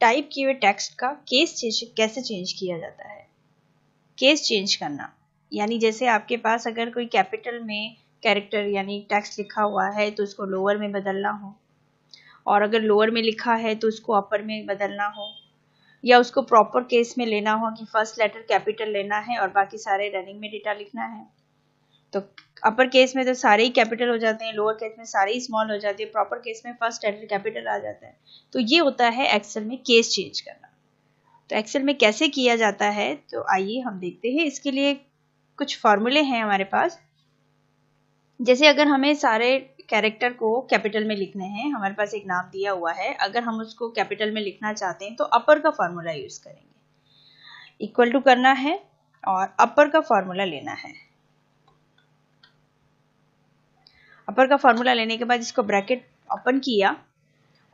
Type किए हुए text का केस कैसे चेंज किया जाता है। केस चेंज करना यानी जैसे आपके पास अगर कोई कैपिटल में कैरेक्टर यानी टेक्स्ट लिखा हुआ है तो उसको लोअर में बदलना हो, और अगर लोअर में लिखा है तो उसको अपर में बदलना हो, या उसको प्रॉपर केस में लेना हो कि फर्स्ट लेटर कैपिटल लेना है और बाकी सारे रनिंग में डेटा लिखना है। तो अपर केस में तो सारे ही कैपिटल हो जाते हैं, लोअर केस में सारे ही स्मॉल हो जाते हैं, प्रॉपर केस में फर्स्ट लेटर कैपिटल आ जाता है। तो ये होता है एक्सेल में केस चेंज करना। तो एक्सेल में कैसे किया जाता है तो आइए हम देखते हैं। इसके लिए कुछ फॉर्मूले हैं हमारे पास। जैसे अगर हमें सारे कैरेक्टर को कैपिटल में लिखने हैं, हमारे पास एक नाम दिया हुआ है, अगर हम उसको कैपिटल में लिखना चाहते हैं तो अपर का फॉर्मूला यूज करेंगे। इक्वल टू करना है और अपर का फॉर्मूला लेना है। अपर का फॉर्मूला लेने के बाद इसको ब्रैकेट ओपन किया,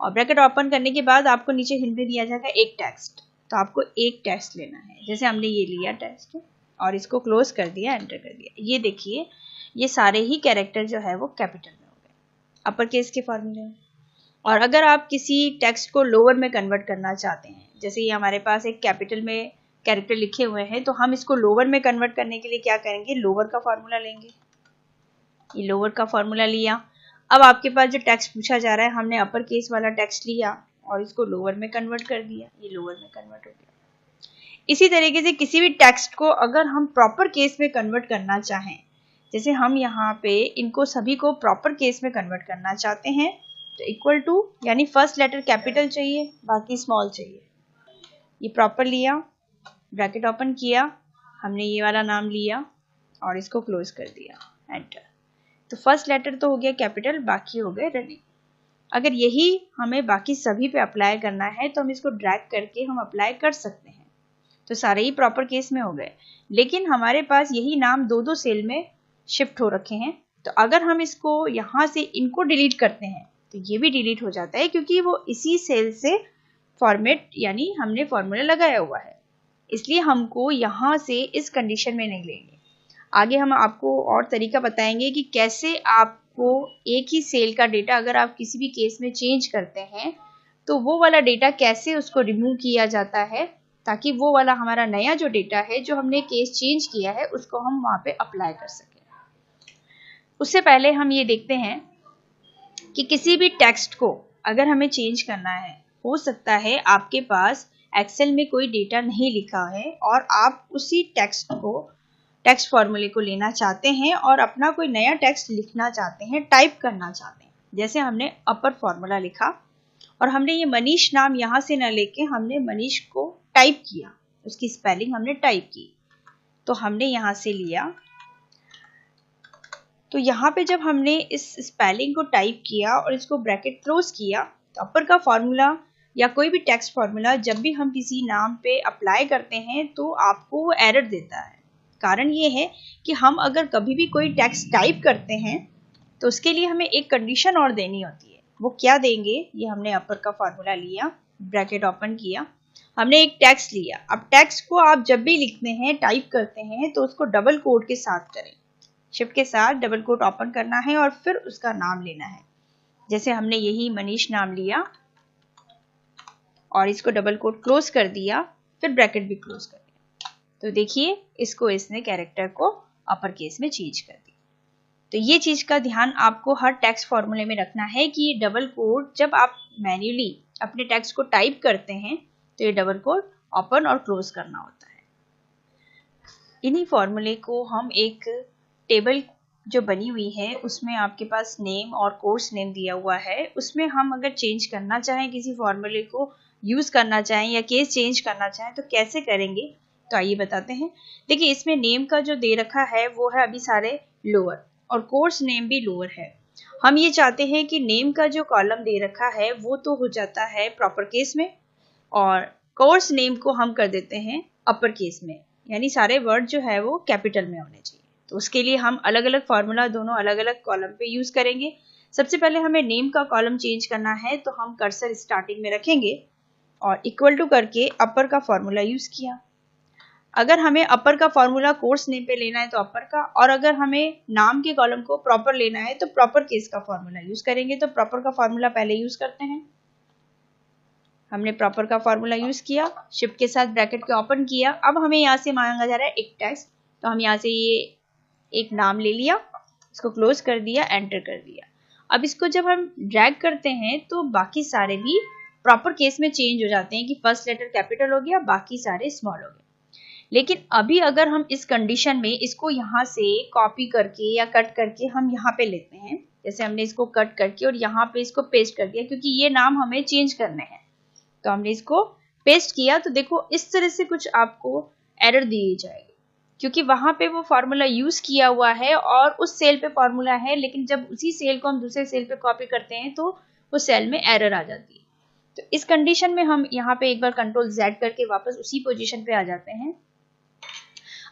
और ब्रैकेट ओपन करने के बाद आपको नीचे हिंट दिया जाएगा एक टेक्स्ट। तो आपको एक टेक्स्ट लेना है। जैसे हमने ये लिया टेक्स्ट और इसको क्लोज कर दिया, एंटर कर दिया। ये देखिए ये सारे ही कैरेक्टर जो है वो कैपिटल में हो गए अपर केस के फॉर्मूले में। और अगर आप किसी टेक्स्ट को लोअर में कन्वर्ट करना चाहते हैं, जैसे ये हमारे पास एक कैपिटल में कैरेक्टर लिखे हुए हैं, तो हम इसको लोअर में कन्वर्ट करने के लिए क्या करेंगे, लोअर का फॉर्मूला लेंगे। ये लोअर का फॉर्मूला लिया। अब आपके पास जो टेक्स्ट पूछा जा रहा है, हमने अपर केस वाला टेक्स्ट लिया और इसको लोअर में कन्वर्ट कर दिया। ये लोअर में कन्वर्ट हो गया। इसी तरीके से किसी भी टेक्स्ट को अगर हम प्रॉपर केस में कन्वर्ट करना चाहें, जैसे हम यहाँ पे इनको सभी को प्रॉपर केस में कन्वर्ट करना चाहते हैं, तो इक्वल टू यानी फर्स्ट लेटर कैपिटल चाहिए, बाकी स्मॉल चाहिए। ये प्रॉपर लिया, ब्रैकेट ओपन किया, हमने ये वाला नाम लिया और इसको क्लोज कर दिया, एंटर। तो फर्स्ट लेटर तो हो गया कैपिटल, बाकी हो गए रनिंग। अगर यही हमें बाकी सभी पे अप्लाई करना है तो हम इसको ड्रैग करके हम अप्लाई कर सकते हैं। तो सारे ही प्रॉपर केस में हो गए, लेकिन हमारे पास यही नाम दो दो सेल में शिफ्ट हो रखे हैं। तो अगर हम इसको यहाँ से इनको डिलीट करते हैं तो ये भी डिलीट हो जाता है, क्योंकि वो इसी सेल से फॉर्मेट यानी हमने फॉर्मूला लगाया हुआ है। इसलिए हमको यहाँ से इस कंडीशन में नहीं लेंगे। आगे हम आपको और तरीका बताएंगे कि कैसे आपको एक ही सेल का डेटा अगर आप किसी भी केस में चेंज करते हैं तो वो वाला डेटा कैसे उसको रिमूव किया जाता है, ताकि वो वाला हमारा नया जो डेटा है जो हमने केस चेंज किया है उसको हम वहां पे अप्लाई कर सकें। उससे पहले हम ये देखते हैं कि किसी भी टेक्स्ट को अगर हमें चेंज करना है, हो सकता है आपके पास एक्सेल में कोई डेटा नहीं लिखा है और आप उसी टेक्स्ट फॉर्मूले को लेना चाहते हैं और अपना कोई नया टेक्स्ट लिखना चाहते हैं, टाइप करना चाहते हैं। जैसे हमने अपर फॉर्मूला लिखा और हमने ये मनीष नाम यहाँ से न लेके हमने मनीष को टाइप किया, उसकी स्पेलिंग हमने टाइप की। तो हमने यहाँ से लिया, तो यहाँ पे जब हमने इस स्पेलिंग को टाइप किया और इसको ब्रैकेट क्लोज किया, तो अपर का फॉर्मूला या कोई भी टेक्स्ट फॉर्मूला जब भी हम किसी नाम पे अप्लाई करते हैं तो आपको वो एरर देता है। कारण ये है कि हम अगर कभी भी कोई टेक्स्ट टाइप करते हैं तो उसके लिए हमें एक कंडीशन और देनी होती है। वो क्या देंगे, ये हमने अपर का फॉर्मूला लिया, ब्रैकेट ओपन किया, हमने एक टेक्स्ट लिया। अब टेक्स्ट को आप जब भी लिखते हैं, टाइप करते हैं, तो उसको डबल कोट के साथ करें। शिफ्ट के साथ डबल कोट ओपन करना है और फिर उसका नाम लेना है। जैसे हमने यही मनीष नाम लिया और इसको डबल कोट क्लोज कर दिया, फिर ब्रैकेट भी क्लोज कर दिया। तो देखिए इसको इसने कैरेक्टर को अपर केस में चेंज कर दिया। तो ये चीज का ध्यान आपको हर टेक्स्ट फॉर्मूले में रखना है कि ये डबल कोट जब आप मैन्युअली अपने टेक्स्ट को टाइप करते हैं तो ये डबल कोट ओपन और क्लोज करना होता है। इन्हीं फॉर्मूले को हम एक टेबल जो बनी हुई है उसमें आपके पास नेम और कोर्स नेम दिया हुआ है, उसमें हम अगर चेंज करना चाहें, किसी फॉर्मूले को यूज करना चाहें या केस चेंज करना चाहें तो कैसे करेंगे, तो आइए बताते हैं। देखिए इसमें नेम का जो दे रखा है वो है अभी सारे लोअर और कोर्स नेम भी लोअर है। हम ये चाहते हैं कि नेम का जो कॉलम दे रखा है वो तो हो जाता है प्रॉपर केस में और कोर्स नेम को हम कर देते हैं अपर केस में, यानी सारे वर्ड जो है वो कैपिटल में होने चाहिए। तो उसके लिए हम अलग अलग फॉर्मूला दोनों अलग अलग कॉलम पे यूज करेंगे। सबसे पहले हमें नेम का कॉलम चेंज करना है, तो हम कर्सर स्टार्टिंग में रखेंगे और इक्वल टू करके अपर का फॉर्मूला यूज किया। अगर हमें अपर का फॉर्मूला कोर्स नेम पे लेना है तो अपर का, और अगर हमें नाम के कॉलम को प्रॉपर लेना है तो प्रॉपर केस का फॉर्मूला यूज करेंगे। तो प्रॉपर का फॉर्मूला पहले यूज करते हैं। हमने प्रॉपर का फॉर्मूला यूज किया, शिफ्ट के साथ ब्रैकेट के ओपन किया। अब हमें यहाँ से मांगा जा रहा है एक टेक्स्ट, तो हम यहाँ से ये एक नाम ले लिया, इसको क्लोज कर दिया, एंटर कर दिया। अब इसको जब हम ड्रैग करते हैं तो बाकी सारे भी प्रॉपर केस में चेंज हो जाते हैं कि फर्स्ट लेटर कैपिटल हो गया, बाकी सारे स्मॉल हो गए। लेकिन अभी अगर हम इस कंडीशन में इसको यहाँ से कॉपी करके या कट करके हम यहाँ पे लेते हैं, जैसे हमने इसको कट करके और यहाँ पे इसको पेस्ट कर दिया, क्योंकि ये नाम हमें चेंज करने हैं, तो हमने इसको पेस्ट किया, तो देखो इस तरह से कुछ आपको एरर दी जाएगी, क्योंकि वहां पे वो फॉर्मूला यूज किया हुआ है और उस सेल पे फॉर्मूला है, लेकिन जब उसी सेल को हम दूसरे सेल पे कॉपी करते हैं तो वो सेल में एरर आ जाती है। तो इस कंडीशन में हम यहाँ पे एक बार कंट्रोल Z करके वापस उसी पोजीशन पे आ जाते हैं।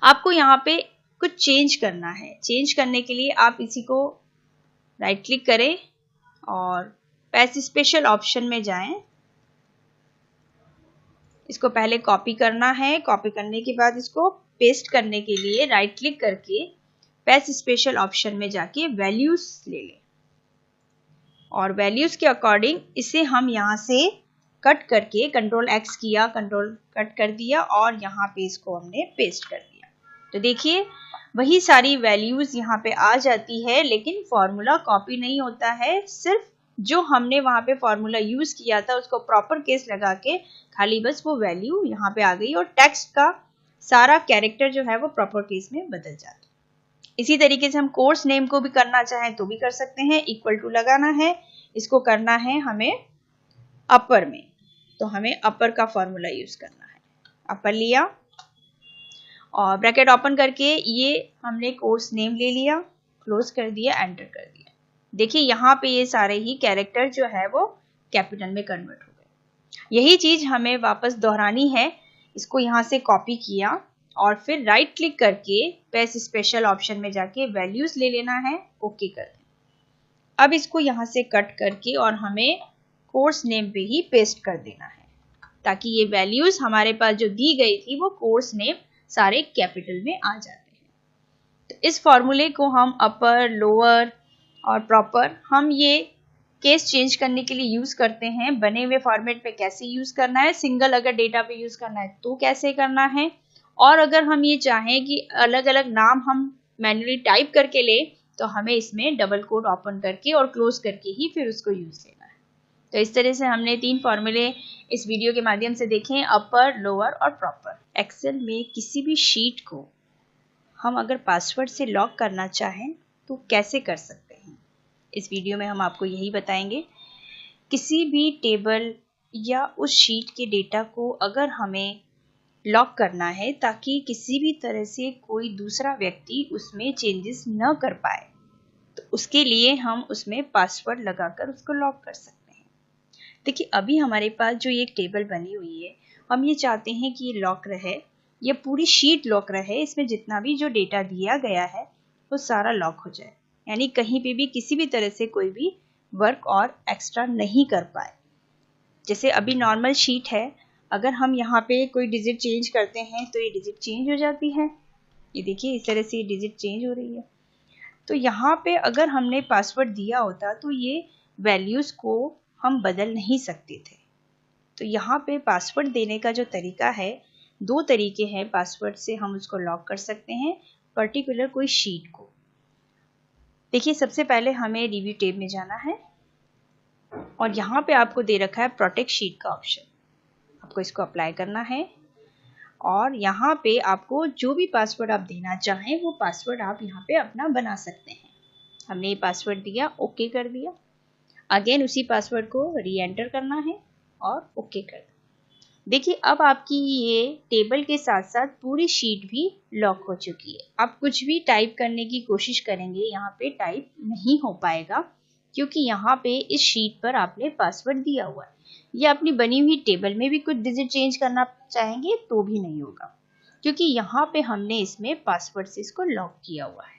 आपको यहाँ पे कुछ चेंज करना है। चेंज करने के लिए आप इसी को राइट क्लिक करें और पेस्ट स्पेशल ऑप्शन में जाएं। इसको पहले कॉपी करना है, कॉपी करने के बाद इसको पेस्ट करने के लिए राइट क्लिक करके पेस्ट स्पेशल ऑप्शन में जाके वैल्यूज ले लें और वैल्यूज के अकॉर्डिंग इसे हम यहाँ से कट करके कंट्रोल X किया, कंट्रोल कट कर दिया और यहाँ पे इसको हमने पेस्ट कर दिया। तो देखिए वही सारी वैल्यूज यहाँ पे आ जाती है, लेकिन फॉर्मूला कॉपी नहीं होता है, सिर्फ जो हमने वहां पे फॉर्मूला यूज किया था उसको प्रॉपर केस लगा के खाली बस वो वैल्यू यहाँ पे आ गई और टेक्स्ट का सारा कैरेक्टर जो है वो प्रॉपर केस में बदल जाता है। इसी तरीके से हम कोर्स नेम को भी करना चाहें तो भी कर सकते हैं। इक्वल टू लगाना है, इसको करना है हमें अपर में, तो हमें अपर का फॉर्मूला यूज करना है। अपर लिया और ब्रैकेट ओपन करके ये हमने कोर्स नेम ले लिया, क्लोज कर दिया, एंटर कर दिया। देखिए यहाँ पे ये सारे ही कैरेक्टर जो है वो कैपिटल में कन्वर्ट हो गए। यही चीज हमें वापस दोहरानी है। इसको यहाँ से कॉपी किया और फिर राइट क्लिक करके पेस्ट स्पेशल ऑप्शन में जाके वैल्यूज ले लेना है, ओके कर दें। अब इसको यहाँ से कट करके और हमें कोर्स नेम पे ही पेस्ट कर देना है, ताकि ये वैल्यूज हमारे पास जो दी गई थी वो कोर्स नेम सारे कैपिटल में आ जाते हैं। तो इस फॉर्मूले को हम अपर, लोअर और प्रॉपर हम ये केस चेंज करने के लिए यूज करते हैं। बने हुए फॉर्मेट पे कैसे यूज करना है, सिंगल अगर डेटा पे यूज करना है तो कैसे करना है, और अगर हम ये चाहें कि अलग अलग नाम हम मैन्युअली टाइप करके ले तो हमें इसमें डबल कोट ओपन करके और क्लोज करके ही फिर उसको यूज लेना है। तो इस तरह से हमने 3 फॉर्मूले इस वीडियो के माध्यम से देखे, अपर, लोअर और प्रॉपर। एक्सेल में किसी भी शीट को हम अगर पासवर्ड से लॉक करना चाहें तो कैसे कर सकते हैं, इस वीडियो में हम आपको यही बताएंगे। किसी भी टेबल या उस शीट के डेटा को अगर हमें लॉक करना है ताकि किसी भी तरह से कोई दूसरा व्यक्ति उसमें चेंजेस न कर पाए, तो उसके लिए हम उसमें पासवर्ड लगाकर उसको लॉक कर सकते हैं। देखिए अभी हमारे पास जो एक टेबल बनी हुई है, हम ये चाहते हैं कि ये लॉक रहे, ये पूरी शीट लॉक रहे, इसमें जितना भी जो डेटा दिया गया है वो सारा लॉक हो जाए, यानी कहीं पे भी किसी भी तरह से कोई भी वर्क और एक्स्ट्रा नहीं कर पाए। जैसे अभी नॉर्मल शीट है, अगर हम यहाँ पे कोई डिजिट चेंज करते हैं तो ये डिजिट चेंज हो जाती है। ये देखिए इस तरह से ये डिजिट चेंज हो रही है। तो यहाँ पे अगर हमने पासवर्ड दिया होता तो ये वैल्यूज को हम बदल नहीं सकते थे। तो यहाँ पे पासवर्ड देने का जो तरीका है, 2 तरीके हैं पासवर्ड से हम उसको लॉक कर सकते हैं पर्टिकुलर कोई शीट को। देखिए सबसे पहले हमें रिव्यू टैब में जाना है और यहाँ पे आपको दे रखा है प्रोटेक्ट शीट का ऑप्शन, आपको इसको अप्लाई करना है और यहाँ पे आपको जो भी पासवर्ड आप देना चाहें वो पासवर्ड आप यहाँ पे अपना बना सकते हैं। हमने ये पासवर्ड दिया, ओके कर दिया। अगेन उसी पासवर्ड को री एंटर करना है और ओके कर दिया। देखिए अब आपकी ये टेबल के साथ साथ पूरी शीट भी लॉक हो चुकी है। आप कुछ भी टाइप करने की कोशिश करेंगे यहाँ पे टाइप नहीं हो पाएगा, क्योंकि यहाँ पे इस शीट पर आपने पासवर्ड दिया हुआ है। ये अपनी बनी हुई टेबल में भी कुछ डिजिट चेंज करना चाहेंगे तो भी नहीं होगा, क्योंकि यहाँ पे हमने इसमें पासवर्ड से इसको लॉक किया हुआ है।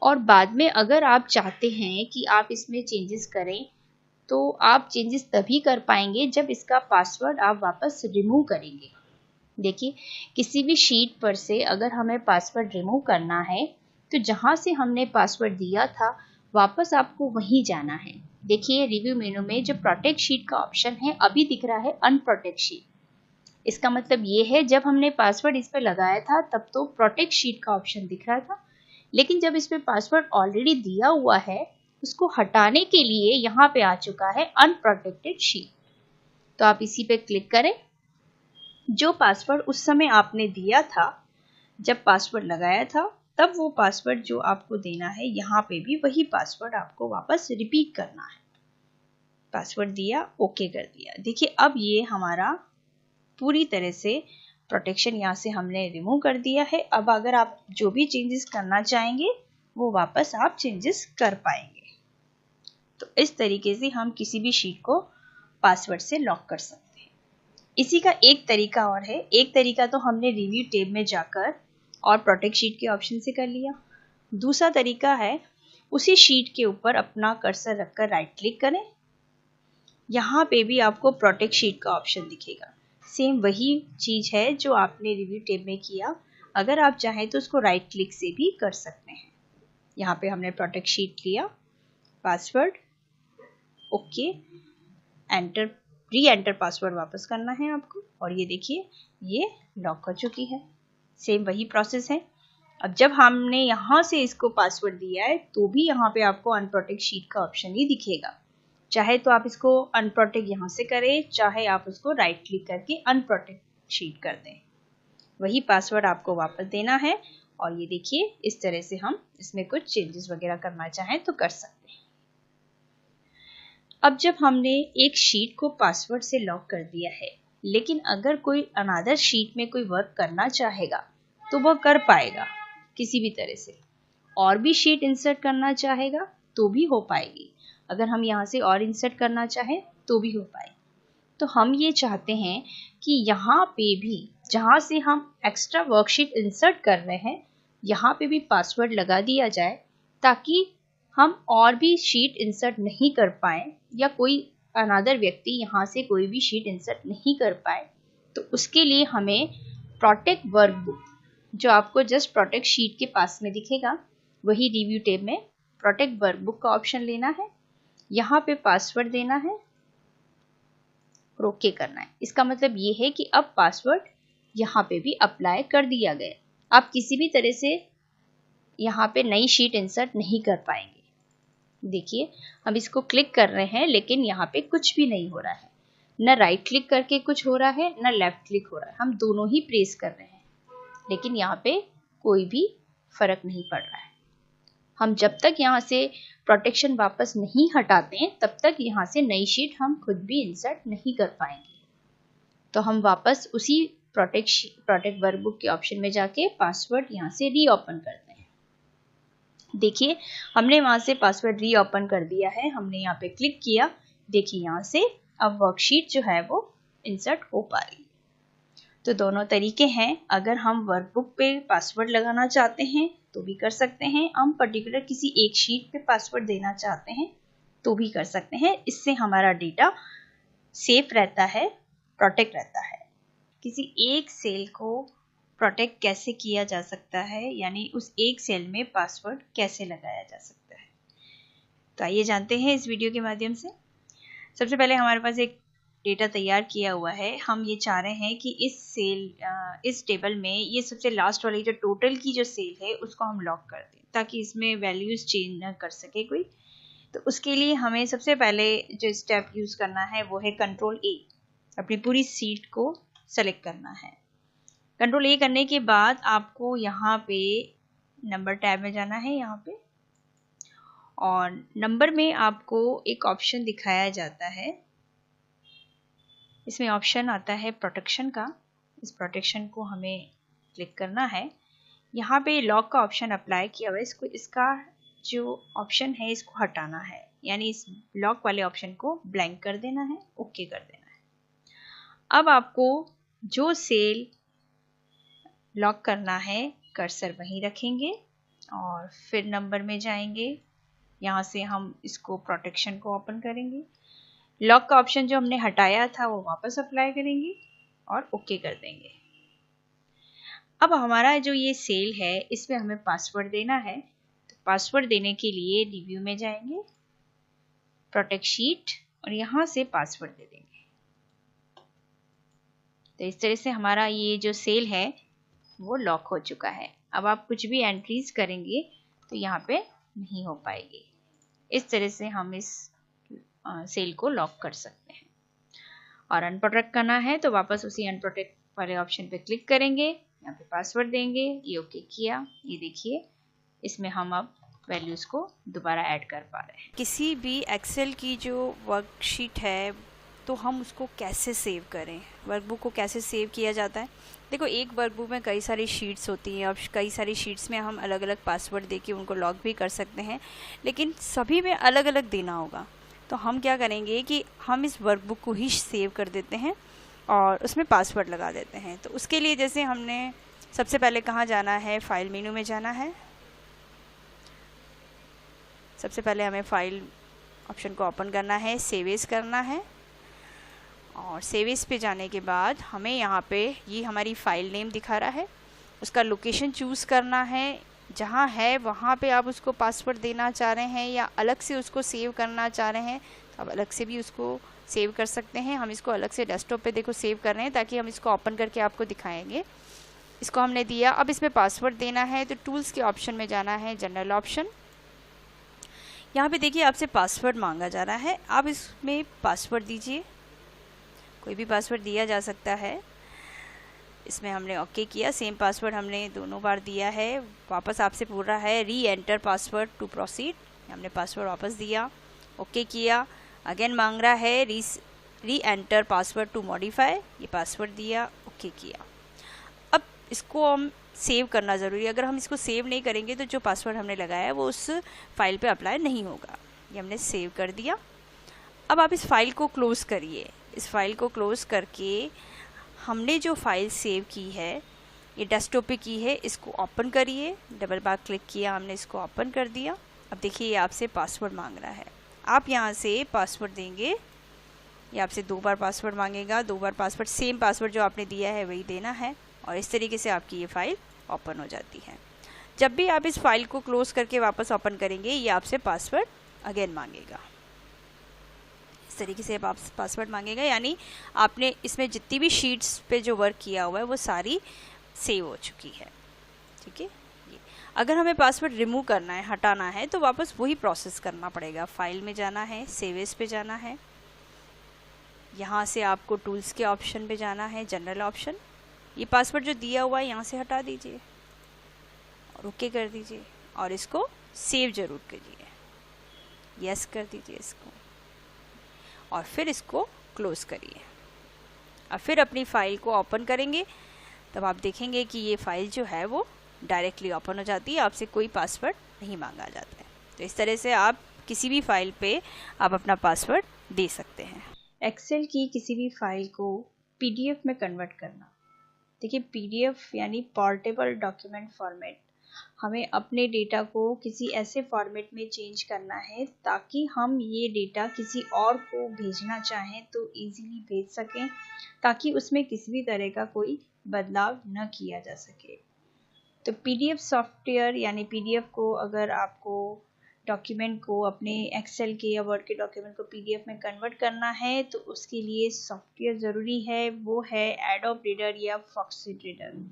और बाद में अगर आप चाहते हैं कि आप इसमें चेंजेस करें तो आप चेंजेस तभी कर पाएंगे जब इसका पासवर्ड आप वापस रिमूव करेंगे। देखिए किसी भी शीट पर से अगर हमें पासवर्ड रिमूव करना है तो जहाँ से हमने पासवर्ड दिया था वापस आपको वहीं जाना है। देखिए रिव्यू मेनू में जो प्रोटेक्ट शीट का ऑप्शन है अभी दिख रहा है अनप्रोटेक्ट शीट। इसका मतलब ये है जब हमने पासवर्ड इस पे लगाया था तब तो प्रोटेक्ट शीट का ऑप्शन दिख रहा था, लेकिन जब इस पे पासवर्ड ऑलरेडी दिया हुआ है उसको हटाने के लिए यहाँ पे आ चुका है अनप्रोटेक्टेड शीट। तो आप इसी पे क्लिक करें। जो पासवर्ड उस समय आपने दिया था, जब पासवर्ड लगाया था, तब वो पासवर्ड जो आपको देना है यहाँ पे भी वही पासवर्ड आपको वापस रिपीट करना है। पासवर्ड दिया, ओके कर दिया। देखिए अब ये हमारा पूरी तरह से प्रोटेक्शन यहाँ से हमने रिमूव कर दिया है। अब अगर आप जो भी चेंजेस करना चाहेंगे वो वापस आप चेंजेस कर पाएंगे। तो इस तरीके से हम किसी भी शीट को पासवर्ड से लॉक कर सकते हैं। इसी का एक तरीका और है। एक तरीका तो हमने रिव्यू टैब में जाकर और प्रोटेक्ट शीट के ऑप्शन से कर लिया। दूसरा तरीका है उसी शीट के ऊपर अपना कर्सर रखकर राइट क्लिक करें। यहाँ पे भी आपको प्रोटेक्ट शीट का ऑप्शन दिखेगा। सेम वही चीज है जो आपने रिव्यू टैब में किया। अगर आप चाहें तो उसको राइट क्लिक से भी कर सकते हैं। यहाँ पे हमने प्रोटेक्ट शीट लिया, पासवर्ड, ओके, एंटर, री एंटर पासवर्ड वापस करना है आपको और ये देखिए ये लॉक हो चुकी है। सेम वही प्रोसेस है। अब जब हमने यहाँ से इसको पासवर्ड दिया है तो भी यहाँ पे आपको अनप्रोटेक्ट शीट का ऑप्शन ही दिखेगा। चाहे तो आप इसको अनप्रोटेक्ट यहाँ से करें, चाहे आप उसको राइट क्लिक करके अनप्रोटेक्ट शीट कर दें। वही पासवर्ड आपको वापस देना है और ये देखिए इस तरह से हम इसमें कुछ चेंजेस वगैरह करना चाहें तो कर सकते हैं। अब जब हमने एक शीट को पासवर्ड से लॉक कर दिया है, लेकिन अगर कोई अनदर शीट में कोई वर्क करना चाहेगा तो वह कर पाएगा किसी भी तरह से। और भी शीट इंसर्ट करना चाहेगा तो भी हो पाएगी। अगर हम यहाँ से और इंसर्ट करना चाहें तो भी हो पाए। तो हम ये चाहते हैं कि यहाँ पे भी जहाँ से हम एक्स्ट्रा वर्कशीट इंसर्ट कर रहे हैं यहाँ पे भी पासवर्ड लगा दिया जाए, ताकि हम और भी शीट इंसर्ट नहीं कर पाए या कोई अनदर व्यक्ति यहाँ से कोई भी शीट इंसर्ट नहीं कर पाए। तो उसके लिए हमें प्रोटेक्ट वर्कबुक, जो आपको जस्ट प्रोटेक्ट शीट के पास में दिखेगा, वही रिव्यू टैब में प्रोटेक्ट वर्कबुक का ऑप्शन लेना है। यहाँ पे पासवर्ड देना है और ओके करना है। इसका मतलब ये है कि अब पासवर्ड यहाँ पे भी अप्लाई कर दिया गया। आप किसी भी तरह से यहाँ पे नई शीट इंसर्ट नहीं कर पाएंगे। देखिए हम इसको क्लिक कर रहे हैं लेकिन यहाँ पे कुछ भी नहीं हो रहा है। न राइट क्लिक करके कुछ हो रहा है न लेफ्ट क्लिक हो रहा है। हम दोनों ही प्रेस कर रहे हैं लेकिन यहाँ पे कोई भी फर्क नहीं पड़ रहा है। हम जब तक यहाँ से प्रोटेक्शन वापस नहीं हटाते हैं तब तक यहाँ से नई शीट हम खुद भी इंसर्ट नहीं कर पाएंगे। तो हम वापस उसी प्रोटेक्ट वर्कबुक के ऑप्शन में जाके पासवर्ड यहाँ से रीओपन करते हैं। देखिए हमने वहां से पासवर्ड रीओपन कर दिया है। हमने यहाँ पे क्लिक किया, देखिए यहाँ से अब वर्कशीट जो है वो इंसर्ट हो पा रही। तो दोनों तरीके हैं। अगर हम वर्कबुक पे पासवर्ड लगाना चाहते हैं तो भी कर सकते हैं। हम पर्टिकुलर किसी एक शीट पे पासवर्ड देना चाहते हैं तो भी कर सकते हैं। इससे हमारा डेटा सेफ रहता है, प्रोटेक्ट रहता है। किसी एक सेल को प्रोटेक्ट कैसे किया जा सकता है, यानी उस एक सेल में पासवर्ड कैसे लगाया जा सकता है, तो आइए जानते हैं इस वीडियो के माध्यम से। सबसे पहले हमारे पास एक डेटा तैयार किया हुआ है। हम ये चाह रहे हैं कि इस टेबल में ये सबसे लास्ट वाली जो टोटल की जो सेल है उसको हम लॉक कर दें ताकि इसमें वैल्यूज चेंज न कर सके कोई। तो उसके लिए हमें सबसे पहले जो स्टेप यूज करना है वो है कंट्रोल ए। अपनी पूरी सीट को सेलेक्ट करना है। कंट्रोल ए करने के बाद आपको यहाँ पे नंबर टैब में जाना है यहाँ पे, और नंबर में आपको एक ऑप्शन दिखाया जाता है। इसमें ऑप्शन आता है प्रोटेक्शन का। इस प्रोटेक्शन को हमें क्लिक करना है। यहाँ पे लॉक का ऑप्शन अप्लाई किया हुआ है। इसका जो ऑप्शन है इसको हटाना है, यानी इस लॉक वाले ऑप्शन को ब्लैंक कर देना है, ओके कर देना है। अब आपको जो सेल लॉक करना है कर्सर वहीं रखेंगे और फिर नंबर में जाएंगे। यहाँ से हम इसको प्रोटेक्शन को ओपन करेंगे। लॉक का ऑप्शन जो हमने हटाया था वो वापस अप्लाई करेंगे और ओके कर देंगे। अब हमारा जो ये सेल है इसमें हमें पासवर्ड देना है। तो पासवर्ड देने के लिए रिव्यू में जाएंगे, प्रोटेक्ट शीट और यहाँ से पासवर्ड दे देंगे। तो इस तरह से हमारा ये जो सेल है वो लॉक हो चुका है। अब आप कुछ भी एंट्रीज करेंगे तो यहाँ पे नहीं हो पाएगी। इस तरह से हम इस सेल को लॉक कर सकते हैं। और अनप्रोटेक्ट करना है तो वापस उसी अनप्रोटेक्ट वाले ऑप्शन पे क्लिक करेंगे, यहाँ पे पासवर्ड देंगे, ये ओके किया। ये देखिए इसमें हम अब वैल्यूज़ को दोबारा ऐड कर पा रहे हैं। किसी भी एक्सेल की जो वर्कशीट है तो हम उसको कैसे सेव करें, वर्कबुक को कैसे सेव किया जाता है। देखो, एक वर्कबुक में कई सारी शीट्स होती हैं और कई सारी शीट्स में हम अलग अलग पासवर्ड देके उनको लॉक भी कर सकते हैं, लेकिन सभी में अलग अलग देना होगा। तो हम क्या करेंगे कि हम इस वर्कबुक को ही सेव कर देते हैं और उसमें पासवर्ड लगा देते हैं। तो उसके लिए जैसे हमने सबसे पहले कहाँ जाना है, फाइल मेनू में जाना है। सबसे पहले हमें फाइल ऑप्शन को ओपन करना है, सेव एज करना है और सेव एज पे जाने के बाद हमें यहाँ पे ये हमारी फ़ाइल नेम दिखा रहा है, उसका लोकेशन चूज़ करना है। जहाँ है वहाँ पे आप उसको पासवर्ड देना चाह रहे हैं या अलग से उसको सेव करना चाह रहे हैं तो आप अलग से भी उसको सेव कर सकते हैं। हम इसको अलग से डेस्कटॉप पे देखो सेव कर रहे हैं ताकि हम इसको ओपन करके आपको दिखाएंगे। इसको हमने दिया, अब इसमें पासवर्ड देना है तो टूल्स के ऑप्शन में जाना है, जनरल ऑप्शन। यहाँ पे देखिए आपसे पासवर्ड मांगा जा रहा है, आप इसमें पासवर्ड दीजिए, कोई भी पासवर्ड दिया जा सकता है। इसमें हमने ओके किया, सेम पासवर्ड हमने दोनों बार दिया है। वापस आपसे पूछ रहा है re enter password to proceed, हमने पासवर्ड वापस दिया, ओके किया। अगेन मांग रहा है re enter password to modify, ये पासवर्ड दिया, ओके किया। अब इसको हम सेव करना ज़रूरी है। अगर हम इसको सेव नहीं करेंगे तो जो पासवर्ड हमने लगाया है वो उस फाइल पे अप्लाई नहीं होगा। ये हमने सेव कर दिया। अब आप इस फाइल को क्लोज़ करिए। इस फाइल को क्लोज़ करके हमने जो फाइल सेव की है, ये डेस्कटॉप पे की है, इसको ओपन करिए। डबल बार क्लिक किया, हमने इसको ओपन कर दिया। अब देखिए ये आपसे पासवर्ड मांग रहा है, आप यहाँ से पासवर्ड देंगे। ये आपसे 2 बार पासवर्ड मांगेगा, 2 बार पासवर्ड, सेम पासवर्ड जो आपने दिया है वही देना है और इस तरीके से आपकी ये फ़ाइल ओपन हो जाती है। जब भी आप इस फाइल को क्लोज़ करके वापस ओपन करेंगे ये आपसे पासवर्ड अगेन मांगेगा। इस तरीके से आप पासवर्ड मांगेगा, यानी आपने इसमें जितनी भी शीट्स पे जो वर्क किया हुआ है वो सारी सेव हो चुकी है। ठीक है, ये अगर हमें पासवर्ड रिमूव करना है, हटाना है, तो वापस वही प्रोसेस करना पड़ेगा। फाइल में जाना है, सेव एज पे जाना है, यहाँ से आपको टूल्स के ऑप्शन पे जाना है, जनरल ऑप्शन। ये पासवर्ड जो दिया हुआ है यहाँ से हटा दीजिए और ओके कर दीजिए और इसको सेव ज़रूर करिए, यस कर दीजिए इसको और फिर इसको क्लोज़ करिए। अब फिर अपनी फ़ाइल को ओपन करेंगे तब आप देखेंगे कि ये फ़ाइल जो है वो डायरेक्टली ओपन हो जाती है, आपसे कोई पासवर्ड नहीं मांगा जाता है। तो इस तरह से आप किसी भी फाइल पे आप अपना पासवर्ड दे सकते हैं। एक्सेल की किसी भी फाइल को पीडीएफ में कन्वर्ट करना। देखिए पीडीएफ यानी पोर्टेबल डॉक्यूमेंट फॉर्मेट। हमें अपने डेटा को किसी ऐसे फॉर्मेट में चेंज करना है ताकि हम ये डेटा किसी और को भेजना चाहें तो इजीली भेज सकें, ताकि उसमें किसी भी तरह का कोई बदलाव न किया जा सके। तो पीडीएफ सॉफ्टवेयर यानी पीडीएफ को, अगर आपको डॉक्यूमेंट को अपने एक्सेल के या वर्ड के डॉक्यूमेंट को पीडीएफ में कन्वर्ट करना है तो उसके लिए सॉफ्टवेयर ज़रूरी है, वो है एडोब रीडर या फॉक्सटेल रीडर।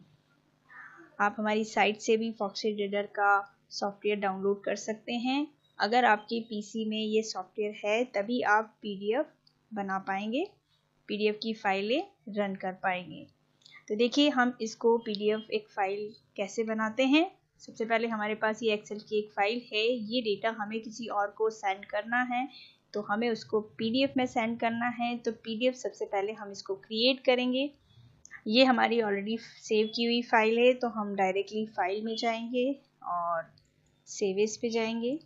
आप हमारी साइट से भी फॉक्सटेल रीडर का सॉफ्टवेयर डाउनलोड कर सकते हैं। अगर आपके पीसी में ये सॉफ्टवेयर है तभी आप पीडीएफ बना पाएंगे, पीडीएफ की फाइलें रन कर पाएंगे। तो देखिए हम इसको पीडीएफ एक फ़ाइल कैसे बनाते हैं। सबसे पहले हमारे पास ये एक्सेल की एक फ़ाइल है, ये डेटा हमें किसी और को सेंड करना है तो हमें उसको पीडीएफ में सेंड करना है। तो पीडीएफ सबसे पहले हम इसको क्रिएट करेंगे। ये हमारी ऑलरेडी सेव की हुई फ़ाइल है तो हम डायरेक्टली फ़ाइल में जाएंगे और सेव एज पे जाएंगे।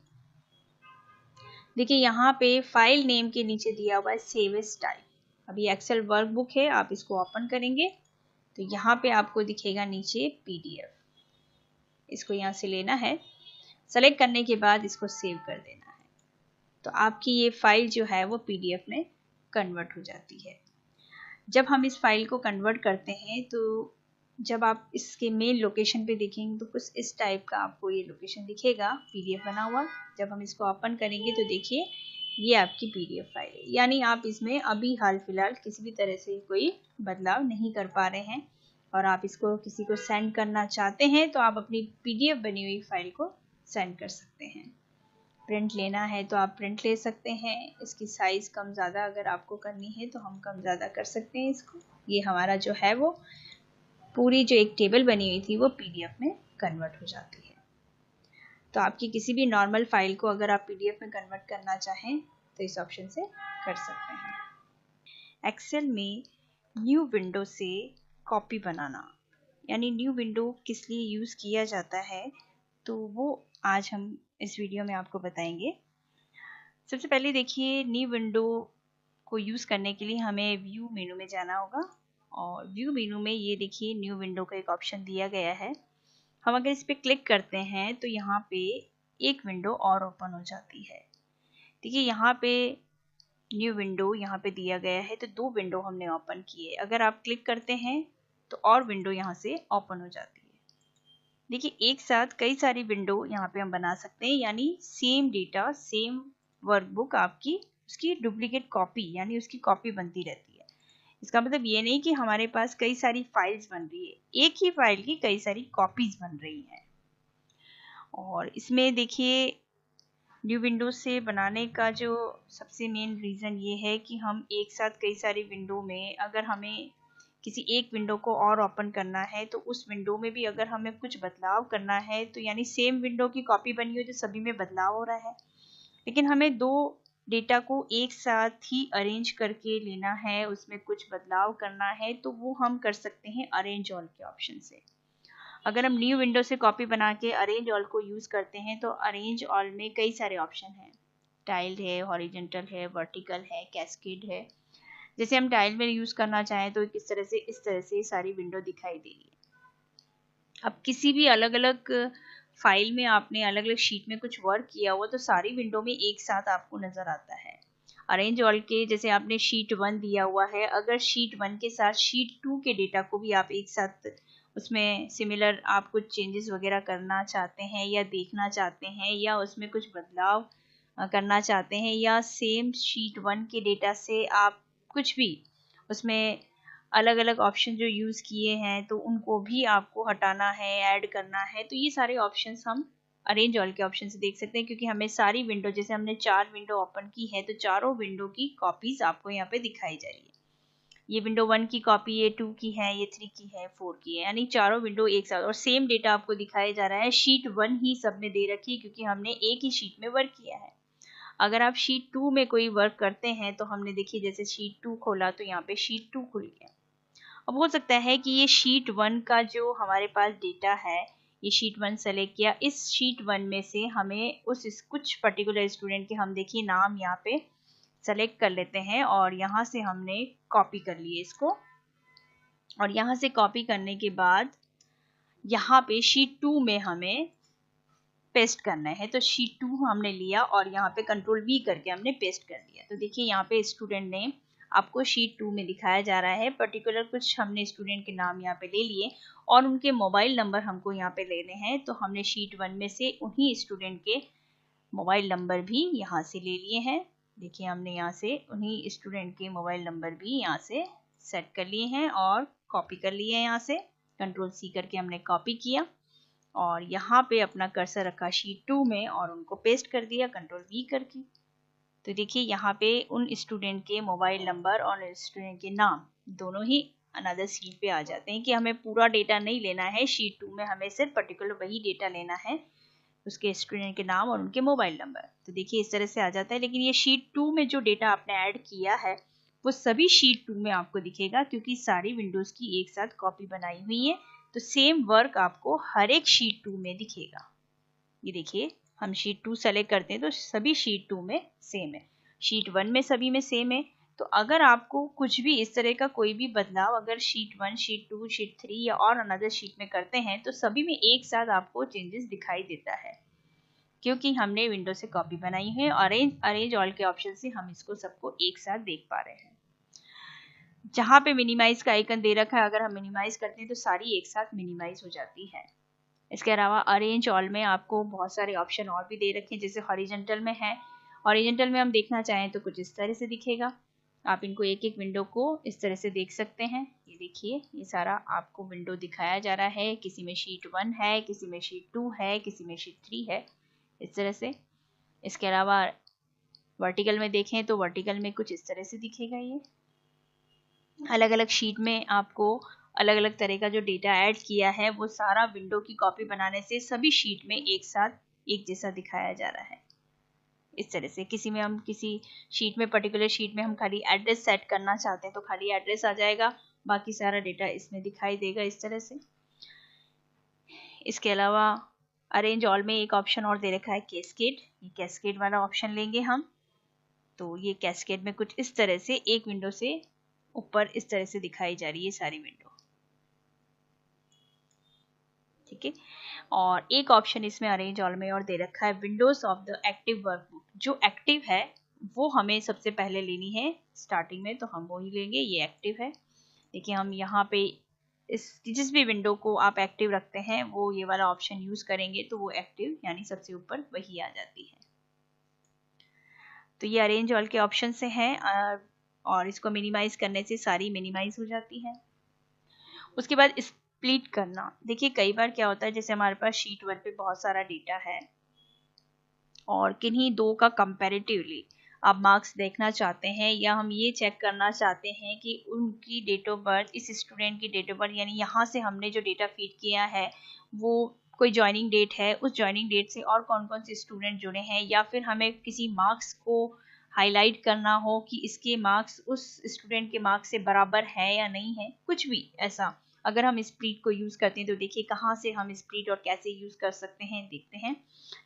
देखिए यहाँ पे फाइल नेम के नीचे दिया हुआ है सेव एज टाइप। अभी एक्सेल वर्कबुक है, आप इसको ओपन करेंगे तो यहाँ पे आपको दिखेगा नीचे पीडीएफ। इसको यहाँ से लेना है, सेलेक्ट करने के बाद इसको सेव कर देना है तो आपकी ये फाइल जो है वो पीडीएफ में कन्वर्ट हो जाती है। जब हम इस फाइल को कन्वर्ट करते हैं तो जब आप इसके मेन लोकेशन पे देखेंगे तो कुछ इस टाइप का आपको ये लोकेशन दिखेगा पीडीएफ बना हुआ। जब हम इसको ओपन करेंगे तो देखिए ये आपकी PDF फाइल है, यानी आप इसमें अभी हाल फिलहाल किसी भी तरह से कोई बदलाव नहीं कर पा रहे हैं और आप इसको किसी को सेंड करना चाहते हैं तो आप अपनी PDF बनी हुई फाइल को सेंड कर सकते हैं। प्रिंट लेना है तो आप प्रिंट ले सकते हैं। इसकी साइज़ कम ज़्यादा अगर आपको करनी है तो हम कम ज़्यादा कर सकते हैं इसको। ये हमारा जो है वो पूरी जो एक टेबल बनी हुई थी वो PDF में कन्वर्ट हो जाती है। तो आपकी किसी भी नॉर्मल फाइल को अगर आप PDF में कन्वर्ट करना चाहें तो इस ऑप्शन से कर सकते हैं। एक्सेल में न्यू विंडो से कॉपी बनाना, यानी न्यू विंडो किस लिए यूज़ किया जाता है तो वो आज हम इस वीडियो में आपको बताएंगे। सबसे पहले देखिए, न्यू विंडो को यूज़ करने के लिए हमें व्यू मेनू में जाना होगा और व्यू मेनू में ये देखिए न्यू विंडो का एक ऑप्शन दिया गया है। हम अगर इस पर क्लिक करते हैं तो यहाँ पे एक विंडो और ओपन हो जाती है। देखिए यहाँ पे न्यू विंडो यहाँ पे दिया गया है तो 2 विंडो हमने ओपन किए। अगर आप क्लिक करते हैं तो और विंडो यहाँ से ओपन हो जाती है। देखिए एक साथ कई सारी विंडो यहाँ पे हम बना सकते हैं, यानी सेम डेटा सेम वर्कबुक आपकी उसकी डुप्लीकेट कॉपी यानी उसकी कॉपी बनती रहती है। इसका मतलब ये नहीं कि हमारे पास कई सारी फाइल्स बन रही है, एक ही फाइल की कई सारी कॉपीज बन रही हैं। और इसमें देखिए न्यू विंडो से बनाने का जो सबसे मेन रीज़न ये है कि हम एक साथ कई सारी विंडो में अगर हमें किसी एक विंडो को और ओपन करना है तो उस विंडो में भी अगर हमें कुछ बदलाव करना है तो यानी सेम विंडो की कॉपी बनी हुई तो सभी में बदलाव हो रहा है, लेकिन हमें 2 डेटा को एक साथ ही अरेंज करके लेना है, उसमें कुछ बदलाव करना है तो वो हम कर सकते हैं अरेंज ऑल के ऑप्शन से। अगर हम न्यू विंडो से कॉपी बना के अरेंज ऑल को यूज़ करते हैं तो अरेंज ऑल में कई सारे ऑप्शन हैं। टाइल्ड है, हॉरिजॉन्टल है, वर्टिकल है, कैस्केड है। जैसे हम टाइल में यूज़ करना चाहें तो किस तरह से इस तरह से सारी विंडो दिखाई देगी। अब किसी भी अलग अलग फाइल में आपने अलग अलग शीट में कुछ वर्क किया हुआ तो सारी विंडो में एक साथ आपको नज़र आता है। अरेंज ऑल के जैसे आपने शीट 1 दिया हुआ है, अगर शीट 1 के साथ शीट 2 के डेटा को भी आप एक साथ उसमें सिमिलर आप कुछ चेंजेस वगैरह करना चाहते हैं या देखना चाहते हैं या उसमें कुछ बदलाव करना चाहते हैं या सेम शीट 1 के डेटा से आप कुछ भी उसमें अलग अलग ऑप्शन जो यूज़ किए हैं तो उनको भी आपको हटाना है, ऐड करना है, तो ये सारे ऑप्शंस हम अरेंज ऑल के ऑप्शन से देख सकते हैं। क्योंकि हमें सारी विंडो, जैसे हमने 4 विंडो ओपन की है तो चारों विंडो की कॉपीज आपको यहाँ पे दिखाई जा रही है। ये विंडो 1 की कॉपी, ये 2 की है, ये 3 की है, 4 की है, यानी चारों विंडो एक साथ और सेम डेटा आपको दिखाया जा रहा है। शीट 1 ही सब में दे रखी है क्योंकि हमने एक ही शीट में वर्क किया है। अगर आप शीट 2 में कोई वर्क करते हैं तो हमने देखिए जैसे शीट 2 खोला तो यहाँ पे शीट 2 खुल गया। अब हो सकता है कि ये शीट 1 का जो हमारे पास डेटा है, ये शीट 1 सेलेक्ट किया, इस शीट 1 में से हमें उस कुछ पर्टिकुलर स्टूडेंट के हम देखिए नाम यहाँ पे सेलेक्ट कर लेते हैं और यहाँ से हमने कॉपी कर लिए इसको। और यहाँ से कॉपी करने के बाद यहाँ पे शीट 2 में हमें पेस्ट करना है, तो शीट 2 हमने लिया और यहाँ पे कंट्रोल V करके हमने पेस्ट कर दिया। तो देखिए यहाँ पे स्टूडेंट नेम आपको शीट 2 में दिखाया जा रहा है। पर्टिकुलर कुछ हमने स्टूडेंट के नाम यहाँ पे ले लिए और उनके मोबाइल नंबर हमको यहाँ पे लेने हैं, तो हमने शीट 1 में से उन्हीं स्टूडेंट के मोबाइल नंबर भी यहाँ से ले लिए हैं। देखिए हमने यहाँ से उन्हीं स्टूडेंट के मोबाइल नंबर भी यहाँ से सेट कर लिए हैं और कॉपी कर लिए हैं। यहाँ से कंट्रोल C करके हमने कॉपी किया और यहाँ पे अपना कर्सर रखा शीट 2 में और उनको पेस्ट कर दिया कंट्रोल V करके। तो देखिए यहाँ पे उन स्टूडेंट के मोबाइल नंबर और स्टूडेंट के नाम दोनों ही अनदर शीट पे आ जाते हैं कि हमें पूरा डेटा नहीं लेना है। शीट 2 में हमें सिर्फ पर्टिकुलर वही डेटा लेना है, उसके स्टूडेंट के नाम और उनके मोबाइल नंबर। तो देखिए इस तरह से आ जाता है। लेकिन ये शीट 2 में जो डेटा आपने ऐड किया है वो सभी शीट 2 में आपको दिखेगा क्योंकि सारी विंडोज की एक साथ कॉपी बनाई हुई है, तो सेम वर्क आपको हर एक शीट 2 में दिखेगा। ये देखिए हम शीट 2 सेलेक्ट करते हैं तो सभी शीट 2 में सेम है, शीट 1 में सभी में सेम है। तो अगर आपको कुछ भी इस तरह का कोई भी बदलाव अगर शीट 1, शीट 2, शीट 3 या और अनदर शीट में करते हैं तो सभी में एक साथ आपको चेंजेस दिखाई देता है क्योंकि हमने विंडो से कॉपी बनाई है। अरेंज ऑल के ऑप्शन से हम इसको सबको एक साथ देख पा रहे हैं। जहाँ पे मिनिमाइज का आइकन दे रखा है, अगर हम मिनिमाइज करते हैं तो सारी एक साथ मिनिमाइज हो जाती है। इसके अलावा अरेंज ऑल में आपको बहुत सारे ऑप्शन और भी दे रखे हैं, जैसे हॉरिजॉन्टल में है हॉरिजॉन्टल में हम देखना चाहें तो कुछ इस तरह से दिखेगा। आप इनको एक एक विंडो को इस तरह से देख सकते हैं। ये देखिए, ये सारा आपको विंडो दिखाया जा रहा है। किसी में शीट 1 है, किसी में शीट 2 है, किसी में शीट 3 है, इस तरह से। इसके अलावा वर्टिकल में देखें तो वर्टिकल में कुछ इस तरह से दिखेगा। ये अलग अलग शीट में आपको अलग अलग तरह का जो डेटा ऐड किया है वो सारा विंडो की कॉपी बनाने से सभी शीट में एक साथ एक जैसा दिखाया जा रहा है, इस तरह से। किसी में हम किसी शीट में, पर्टिकुलर शीट में हम खाली एड्रेस सेट करना चाहते हैं तो खाली एड्रेस आ जाएगा, बाकी सारा डेटा इसमें दिखाई देगा इस तरह से। इसके अलावा अरेंज ऑल में एक ऑप्शन और दे रखा है कैस्केड। ये कैस्केड वाला ऑप्शन लेंगे हम तो ये कैस्केड में कुछ इस तरह से एक विंडो से ऊपर इस तरह से दिखाई जा रही है सारी विंडो, ठीक है। और एक ऑप्शन इसमें अरेंज ऑल में और दे रखा है Windows of the active workbook. जो एक्टिव है वो हमें सबसे पहले लेनी है स्टार्टिंग में, तो हम वो ही लेंगे। ये एक्टिव है। देखिए, हम यहाँ पे जिस भी विंडो को आप एक्टिव रखते हैं वो ये वाला ऑप्शन यूज करेंगे तो वो एक्टिव यानी सबसे ऊपर वही आ जाती है। तो ये अरेंज ऑल के ऑप्शन से हैं और इसको मिनिमाइज करने से सारी मिनिमाइज हो जाती है। उसके बाद स्प्लिट करना। देखिए, कई बार क्या होता है, जैसे हमारे पास शीट 1 पे बहुत सारा डेटा है और किन्हीं दो का कंपैरेटिवली आप मार्क्स देखना चाहते हैं, या हम ये चेक करना चाहते हैं कि उनकी डेट ऑफ बर्थ, इस स्टूडेंट की डेट ऑफ बर्थ, यानी यहाँ से हमने जो डेटा फीड किया है वो कोई ज्वाइनिंग डेट है, उस ज्वाइनिंग डेट से और कौन कौन से स्टूडेंट जुड़े हैं, या फिर हमें किसी मार्क्स को हाईलाइट करना हो कि इसके मार्क्स उस स्टूडेंट के मार्क्स से बराबर है या नहीं है, कुछ भी ऐसा। अगर हम स्प्लिट को यूज करते हैं तो देखिए कहाँ से हम स्प्लिट और कैसे यूज कर सकते हैं, देखते हैं।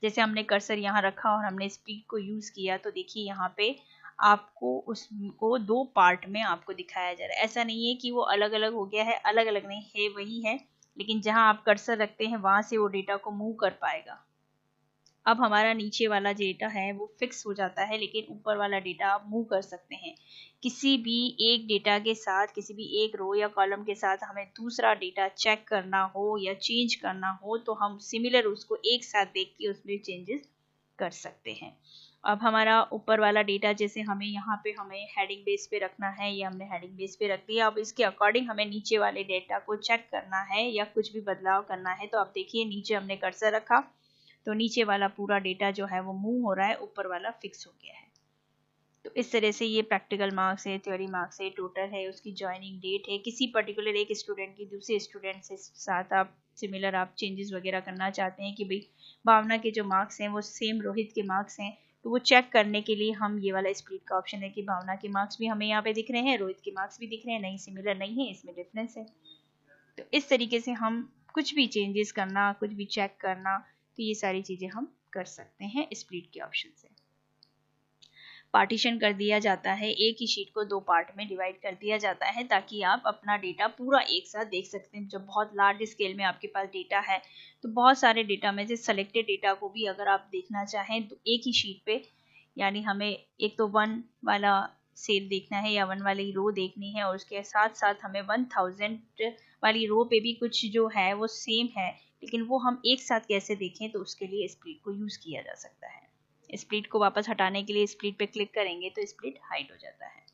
जैसे हमने कर्सर यहाँ रखा और हमने स्प्लिट को यूज किया तो देखिए यहाँ पे आपको उसको दो पार्ट में आपको दिखाया जा रहा है। ऐसा नहीं है कि वो अलग अलग हो गया है, अलग अलग नहीं है, वही है, लेकिन जहां आप कर्सर रखते हैं वहां से वो डेटा को मूव कर पाएगा। अब हमारा नीचे वाला डेटा है वो फिक्स हो जाता है, लेकिन ऊपर वाला डेटा आप मूव कर सकते हैं। किसी भी एक डेटा के साथ, किसी भी एक रो या कॉलम के साथ हमें दूसरा डेटा चेक करना हो या चेंज करना हो तो हम सिमिलर उसको एक साथ देख के उसमें चेंजेस कर सकते हैं। अब हमारा ऊपर वाला डेटा, जैसे हमें यहाँ पे हमें हेडिंग बेस पे रखना है, ये हमने हेडिंग बेस पे रख दिया। अब इसके अकॉर्डिंग हमें नीचे वाले डेटा को चेक करना है या कुछ भी बदलाव करना है, तो आप देखिए नीचे हमने कर्सर रखा तो नीचे वाला पूरा डेटा जो है वो मूव हो रहा है, ऊपर वाला फिक्स हो गया है। तो इस तरह से ये प्रैक्टिकल मार्क्स है, थ्योरी मार्क्स है, टोटल है, उसकी ज्वाइनिंग डेट है, किसी पर्टिकुलर एक स्टूडेंट की दूसरे स्टूडेंट से साथ आप सिमिलर आप चेंजेस वगैरह करना चाहते हैं कि भाई भावना के जो मार्क्स हैं वो सेम रोहित के मार्क्स हैं, तो वो चेक करने के लिए हम ये वाला स्प्लिट का ऑप्शन है कि भावना के मार्क्स भी हमें यहाँ पे दिख रहे हैं, रोहित के मार्क्स भी दिख रहे हैं, नहीं सिमिलर नहीं है, इसमें डिफरेंस है। तो इस तरीके से हम कुछ भी चेंजेस करना, कुछ भी चेक करना, तो ये सारी चीजें हम कर सकते हैं स्प्लिट के ऑप्शन से। पार्टीशन कर दिया जाता है, एक ही शीट को दो पार्ट में डिवाइड कर दिया जाता है ताकि आप अपना डेटा पूरा एक साथ देख सकते हैं। जब बहुत लार्ज स्केल में आपके पास डेटा है तो बहुत सारे डेटा में से सेलेक्टेड डेटा को भी अगर आप देखना चाहें तो एक ही शीट पे, यानी हमें एक तो 1 वाला सेल देखना है या 1 वाली रो देखनी है और उसके साथ साथ हमें 1000 वाली रो पे भी कुछ जो है वो सेम है, लेकिन वो हम एक साथ कैसे देखें, तो उसके लिए स्प्लिट को यूज किया जा सकता है। स्प्लिट को वापस हटाने के लिए स्प्लिट पे क्लिक करेंगे तो स्प्लिट हाइड हो जाता है।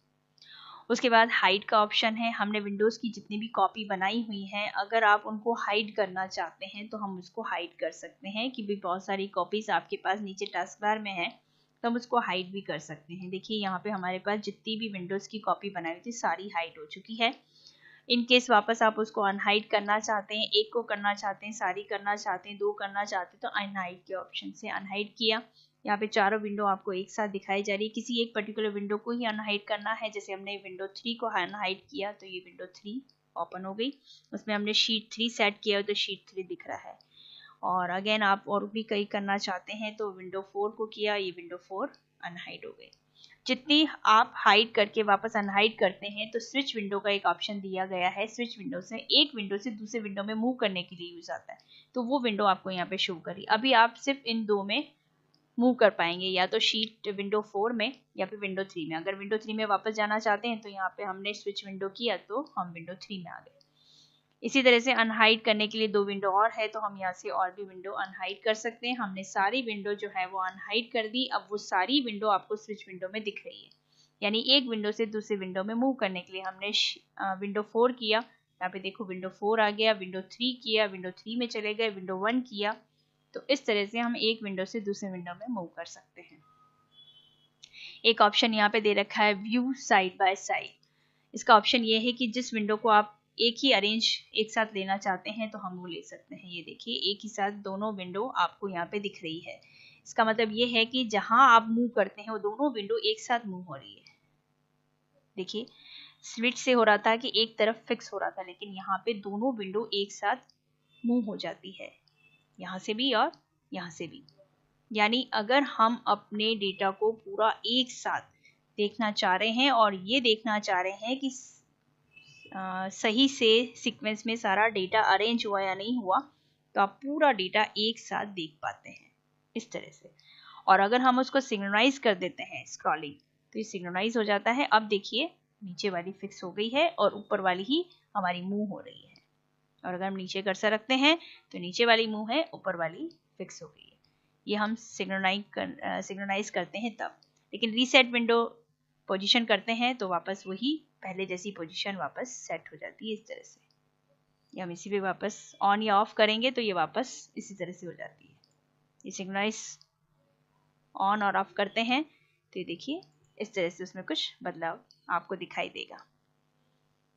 उसके बाद हाइड का ऑप्शन है। हमने विंडोज की जितनी भी कॉपी बनाई हुई है, अगर आप उनको हाइड करना चाहते हैं तो हम उसको हाइड कर सकते हैं कि भी बहुत सारी कॉपीज आपके पास नीचे टास्क बार में है, तो हम उसको हाइड भी कर सकते हैं। देखिए यहाँ पे हमारे पास जितनी भी विंडोज की कॉपी बनाई हुई थी सारी हाइड हो चुकी है। इन केस वापस आप उसको अनहाइड करना चाहते हैं, एक को करना चाहते हैं, सारी करना चाहते हैं, दो करना चाहते हैं, तो अनहाइड के ऑप्शन से अनहाइड किया। यहाँ पे चारों विंडो आपको एक साथ दिखाई जा रही है। किसी एक पर्टिकुलर विंडो को ही अनहाइड करना है, जैसे हमने विंडो 3 को अनहाइड किया तो ये विंडो 3 ओपन हो गई। उसमें हमने शीट 3 सेट किया तो शीट 3 दिख रहा है। और अगेन आप और भी कई करना चाहते हैं तो विंडो 4 को किया, ये विंडो 4 अनहाइड हो गई। जितनी आप हाइड करके वापस अनहाइड करते हैं तो स्विच विंडो का एक ऑप्शन दिया गया है। स्विच विंडो से एक विंडो से दूसरे विंडो में मूव करने के लिए यूज आता है, तो वो विंडो आपको यहाँ पे शो करी। अभी आप सिर्फ इन दो में मूव कर पाएंगे, या तो शीट विंडो 4 में या फिर विंडो 3 में। अगर विंडो 3 में वापस जाना चाहते हैं तो यहाँ पे हमने स्विच विंडो किया तो हम विंडो 3 में आ गए। इसी तरह से अनहाइड करने के लिए 2 विंडो और है, तो हम यहाँ से और भी विंडो अनहाइड कर सकते हैं। हमने सारी विंडो जो है वो अनहाइड कर दी। अब वो सारी विंडो आपको स्विच विंडो में दिख रही है, यानी एक विंडो से दूसरी विंडो में मूव करने के लिए हमने विंडो 4 किया, यहाँ पे देखो विंडो 4 आ गया, विंडो 3 किया, विंडो 3 में चले गए, विंडो 1 किया। तो इस तरह से हम एक विंडो से दूसरे विंडो में मूव कर सकते हैं। एक ऑप्शन यहाँ पे दे रखा है व्यू साइड बाय साइड। इसका ऑप्शन ये है कि जिस विंडो को आप एक ही अरेंज एक साथ लेना चाहते हैं तो हम वो ले सकते हैं। ये देखिए एक ही साथ दोनों विंडो आपको यहाँ पे दिख रही है। इसका मतलब ये है कि जहां आप मूव करते हैं वो दोनों विंडो एक साथ मूव हो रही है। देखिए स्विच से हो रहा था कि एक तरफ फिक्स हो रहा था, लेकिन यहाँ पे दोनों विंडो एक साथ मूव हो जाती है, यहाँ से भी और यहाँ से भी। यानी अगर हम अपने डेटा को पूरा एक साथ देखना चाह रहे हैं और ये देखना चाह रहे हैं कि सही से सीक्वेंस में सारा डेटा अरेंज हुआ या नहीं हुआ, तो आप पूरा डेटा एक साथ देख पाते हैं इस तरह से। और अगर हम उसको सिंक्रोनाइज कर देते हैं स्क्रॉलिंग, तो ये सिंक्रोनाइज हो जाता है। अब देखिए नीचे वाली फिक्स हो गई है और ऊपर वाली ही हमारी मूव हो रही है। और अगर हम नीचे कर्सर रखते हैं तो नीचे वाली मूव है, ऊपर वाली फिक्स हो गई है। ये हम सिंक्रोनाइज करते हैं तब। लेकिन रीसेट विंडो पोजीशन करते हैं तो वापस वही पहले जैसी पोजीशन वापस सेट हो जाती है इस तरह से। या हम इसी पे वापस ऑन या ऑफ करेंगे तो ये वापस इसी तरह से हो जाती है। ये सिंक्रोनाइज ऑन और ऑफ करते हैं तो ये देखिए इस तरह से उसमें कुछ बदलाव आपको दिखाई देगा।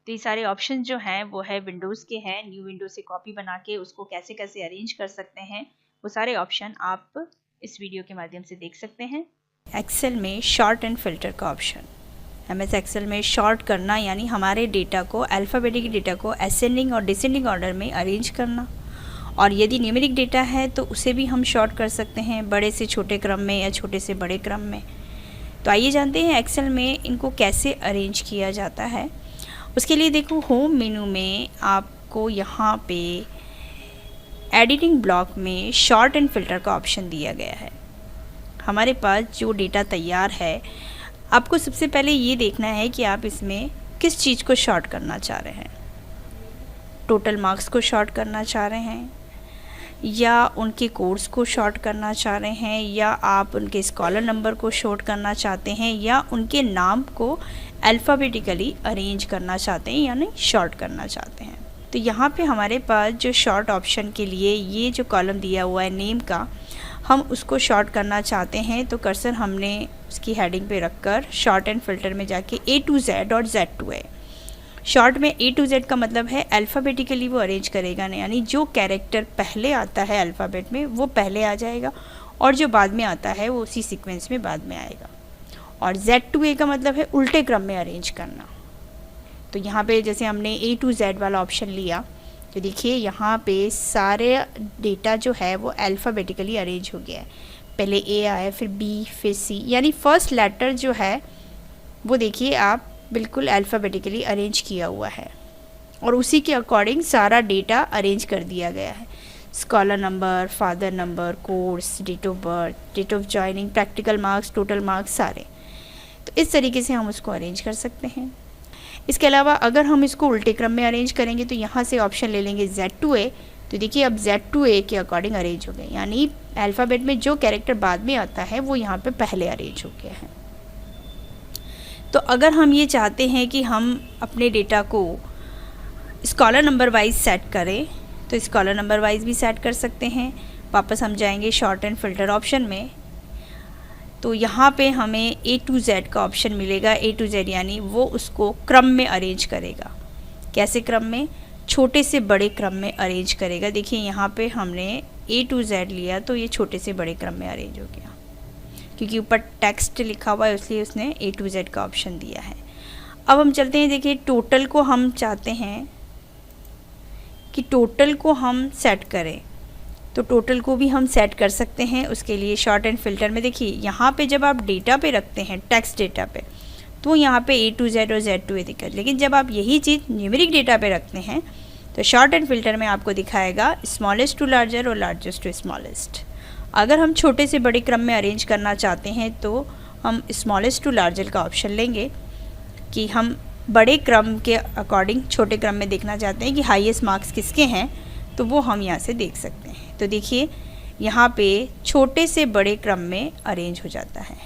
तो ये सारे ऑप्शन जो हैं वो है विंडोज़ के हैं। न्यू विंडो से कॉपी बना के उसको कैसे कैसे अरेंज कर सकते हैं, वो सारे ऑप्शन आप इस वीडियो के माध्यम से देख सकते हैं। एक्सेल में शॉर्ट एंड फिल्टर का ऑप्शन। MS एक्सेल में शॉर्ट करना यानी हमारे डेटा को, अल्फ़ाबेटिक डेटा को असेंडिंग और डिसेंडिंग ऑर्डर में अरेंज करना। और यदि न्यूमेरिक डेटा है तो उसे भी हम शॉर्ट कर सकते हैं, बड़े से छोटे क्रम में या छोटे से बड़े क्रम में। तो आइए जानते हैं एक्सेल में इनको कैसे अरेंज किया जाता है। उसके लिए देखो होम मेनू में आपको यहाँ पे एडिटिंग ब्लॉक में शॉर्ट एंड फिल्टर का ऑप्शन दिया गया है। हमारे पास जो डेटा तैयार है, आपको सबसे पहले ये देखना है कि आप इसमें किस चीज़ को शॉर्ट करना चाह रहे हैं। टोटल मार्क्स को शॉर्ट करना चाह रहे हैं, या उनके कोर्स को शॉर्ट करना चाह रहे हैं, या आप उनके स्कॉलर नंबर को शॉर्ट करना चाहते हैं, या उनके नाम को अल्फ़ाबेटिकली अरेंज करना चाहते हैं यानी शॉर्ट करना चाहते हैं। तो यहाँ पे हमारे पास जो शॉर्ट ऑप्शन के लिए ये जो कॉलम दिया हुआ है नेम का, हम उसको शॉर्ट करना चाहते हैं तो कर्सर हमने उसकी हेडिंग पे रखकर शॉर्ट एंड फिल्टर में जाके A to Z और Z to A। शॉर्ट में A to Z का मतलब है अल्फ़ाबेटिकली वो अरेंज करेगा, यानी जो कैरेक्टर पहले आता है अल्फ़ाबेट में वो पहले आ जाएगा और जो बाद में आता है वो उसी सीक्वेंस में बाद में आएगा। और Z to A का मतलब है उल्टे क्रम में अरेंज करना। तो यहाँ पे जैसे हमने A to Z वाला ऑप्शन लिया तो देखिए यहाँ पे सारे डेटा जो है वो अल्फ़ाबेटिकली अरेंज हो गया है। पहले A आया, फिर B, फिर C, यानी फर्स्ट लेटर जो है वो देखिए आप बिल्कुल अल्फ़ाबेटिकली अरेंज किया हुआ है और उसी के अकॉर्डिंग सारा डेटा अरेंज कर दिया गया है। Scholar number, father number, course, date of birth, date of joining, practical marks, total marks सारे। तो इस तरीके से हम उसको अरेंज कर सकते हैं। इसके अलावा अगर हम इसको उल्टे क्रम में अरेंज करेंगे तो यहाँ से ऑप्शन ले लेंगे Z to A। तो देखिए अब Z to A के अकॉर्डिंग अरेंज हो गए, यानी अल्फ़ाबेट में जो कैरेक्टर बाद में आता है वो यहाँ पे पहले अरेंज हो गया है। तो अगर हम ये चाहते हैं कि हम अपने डेटा को स्कॉलर नंबर वाइज सेट करें तो स्कॉलर नंबर वाइज भी सेट कर सकते हैं। वापस हम जाएंगे शॉर्ट एंड फिल्टर ऑप्शन में, तो यहाँ पे हमें A to Z का ऑप्शन मिलेगा। A to Z यानी वो उसको क्रम में अरेंज करेगा। कैसे क्रम में? छोटे से बड़े क्रम में अरेंज करेगा। देखिए यहाँ पे हमने A to Z लिया तो ये छोटे से बड़े क्रम में अरेंज हो गया, क्योंकि ऊपर टेक्स्ट लिखा हुआ है इसलिए उसने A to Z का ऑप्शन दिया है। अब हम चलते हैं, देखिए टोटल को हम चाहते हैं कि टोटल को हम सेट करें, तो टोटल को भी हम सेट कर सकते हैं। उसके लिए शॉर्ट एंड फिल्टर में देखिए यहाँ पे जब आप डेटा पे रखते हैं, टेक्स्ट डेटा पे, तो यहाँ पे A to Z और Z to A दिक्कत। लेकिन जब आप यही चीज़ न्यूमेरिक डेटा पे रखते हैं तो शॉर्ट एंड फिल्टर में आपको दिखाएगा स्मॉलेस्ट टू लार्जर और लार्जेस्ट टू स्मॉलेस्ट। अगर हम छोटे से बड़े क्रम में अरेंज करना चाहते हैं तो हम स्मॉलेस्ट टू लार्जर का ऑप्शन लेंगे कि हम बड़े क्रम के अकॉर्डिंग छोटे क्रम में देखना चाहते हैं कि हाईएस्ट मार्क्स किसके हैं, तो वो हम यहाँ से देख सकते हैं। तो देखिए यहाँ पे छोटे से बड़े क्रम में अरेंज हो जाता है।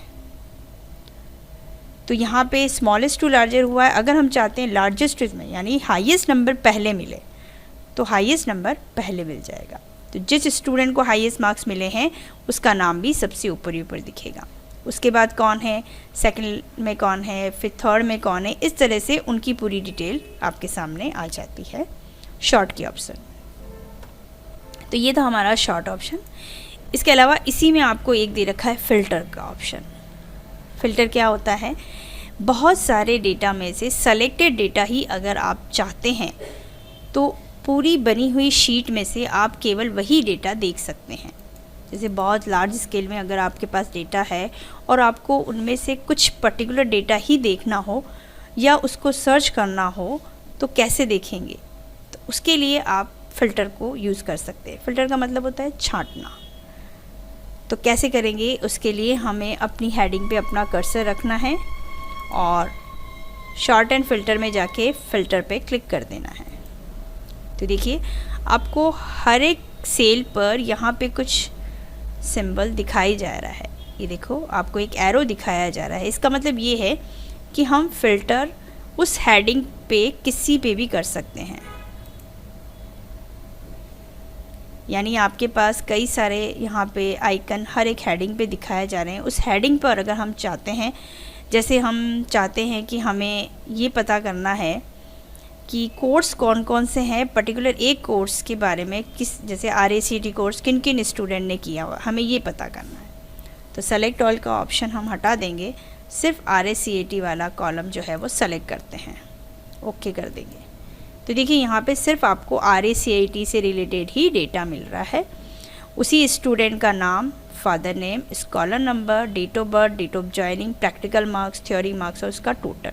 तो यहाँ पे स्मॉलेस्ट टू लार्जर हुआ है। अगर हम चाहते हैं लार्जेस्ट में यानी हाईएस्ट नंबर पहले मिले तो हाईएस्ट नंबर पहले मिल जाएगा। तो जिस स्टूडेंट को हाईएस्ट मार्क्स मिले हैं उसका नाम भी सबसे ऊपर ऊपर दिखेगा। उसके बाद कौन है, सेकंड में कौन है, फिर थर्ड में कौन है, इस तरह से उनकी पूरी डिटेल आपके सामने आ जाती है शॉर्ट के ऑप्शन। तो ये था हमारा शॉर्ट ऑप्शन। इसके अलावा इसी में आपको एक दे रखा है फ़िल्टर का ऑप्शन। फ़िल्टर क्या होता है, बहुत सारे डेटा में से सेलेक्टेड डेटा ही अगर आप चाहते हैं तो पूरी बनी हुई शीट में से आप केवल वही डेटा देख सकते हैं। जैसे बहुत लार्ज स्केल में अगर आपके पास डेटा है और आपको उनमें से कुछ पर्टिकुलर डेटा ही देखना हो या उसको सर्च करना हो तो कैसे देखेंगे, तो उसके लिए आप फ़िल्टर को यूज़ कर सकते हैं। फ़िल्टर का मतलब होता है छांटना। तो कैसे करेंगे, उसके लिए हमें अपनी हेडिंग पे अपना कर्सर रखना है और शॉर्ट एंड फ़िल्टर में जाके फ़िल्टर पे क्लिक कर देना है। तो देखिए आपको हर एक सेल पर यहाँ पे कुछ सिंबल दिखाई जा रहा है। ये देखो आपको एक एरो दिखाया जा रहा है। इसका मतलब ये है कि हम फ़िल्टर उस हेडिंग पे किसी पे भी कर सकते हैं। यानी आपके पास कई सारे यहाँ पे आइकन हर एक हेडिंग पे दिखाए जा रहे हैं। उस हेडिंग पर अगर हम चाहते हैं, जैसे हम चाहते हैं कि हमें ये पता करना है कि कोर्स कौन कौन से हैं, पर्टिकुलर एक कोर्स के बारे में जैसे RACT कोर्स किन किन स्टूडेंट ने किया हुआ, हमें ये पता करना है। तो सेलेक्ट ऑल का ऑप्शन हम हटा देंगे, सिर्फ RACT वाला कॉलम जो है वो सेलेक्ट करते हैं, ओके कर देंगे। तो देखिए यहाँ पे सिर्फ आपको RACT से रिलेटेड ही डेटा मिल रहा है। उसी स्टूडेंट का नाम, father name, scholar number, date of birth, date of joining, practical marks, theory marks और उसका टोटल।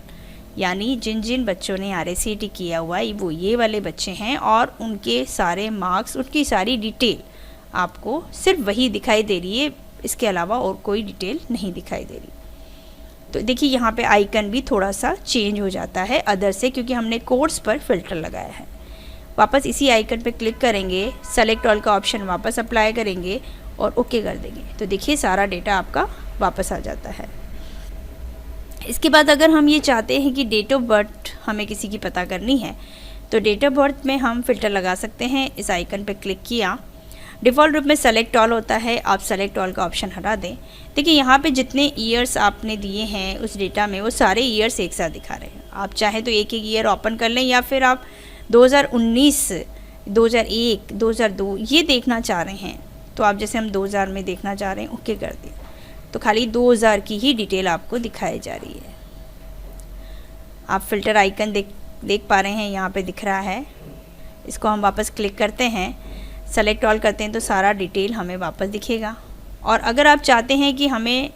यानी जिन जिन बच्चों ने RACT किया हुआ है वो ये वाले बच्चे हैं और उनके सारे मार्क्स, उनकी सारी डिटेल आपको सिर्फ वही दिखाई दे रही है, इसके अलावा और कोई डिटेल नहीं दिखाई दे रही। तो देखिए यहाँ पे आइकन भी थोड़ा सा चेंज हो जाता है अदर से, क्योंकि हमने कोर्स पर फ़िल्टर लगाया है। वापस इसी आइकन पे क्लिक करेंगे, सेलेक्ट ऑल का ऑप्शन वापस अप्लाई करेंगे और ओके कर देंगे। तो देखिए सारा डेटा आपका वापस आ जाता है। इसके बाद अगर हम ये चाहते हैं कि डेट ऑफ बर्थ हमें किसी की पता करनी है तो डेट ऑफ बर्थ में हम फ़िल्टर लगा सकते हैं। इस आइकन पे क्लिक किया, डिफ़ॉल्ट रूप में सेलेक्ट ऑल होता है, आप सेलेक्ट ऑल का ऑप्शन हटा दें। देखिए यहाँ पे जितने ईयर्स आपने दिए हैं उस डेटा में वो सारे ईयर्स एक साथ दिखा रहे हैं। आप चाहें तो एक एक ईयर ओपन कर लें या फिर आप 2019, 2001, 2002 ये देखना चाह रहे हैं तो आप जैसे हम 2000 में देखना चाह रहे हैं ओके कर दें। तो खाली 2000 की ही डिटेल आपको दिखाई जा रही है। आप फ़िल्टर आइकन देख पा रहे हैं, यहाँ पे दिख रहा है। इसको हम वापस क्लिक करते हैं, सेलेक्ट ऑल करते हैं तो सारा डिटेल हमें वापस दिखेगा। और अगर आप चाहते हैं कि हमें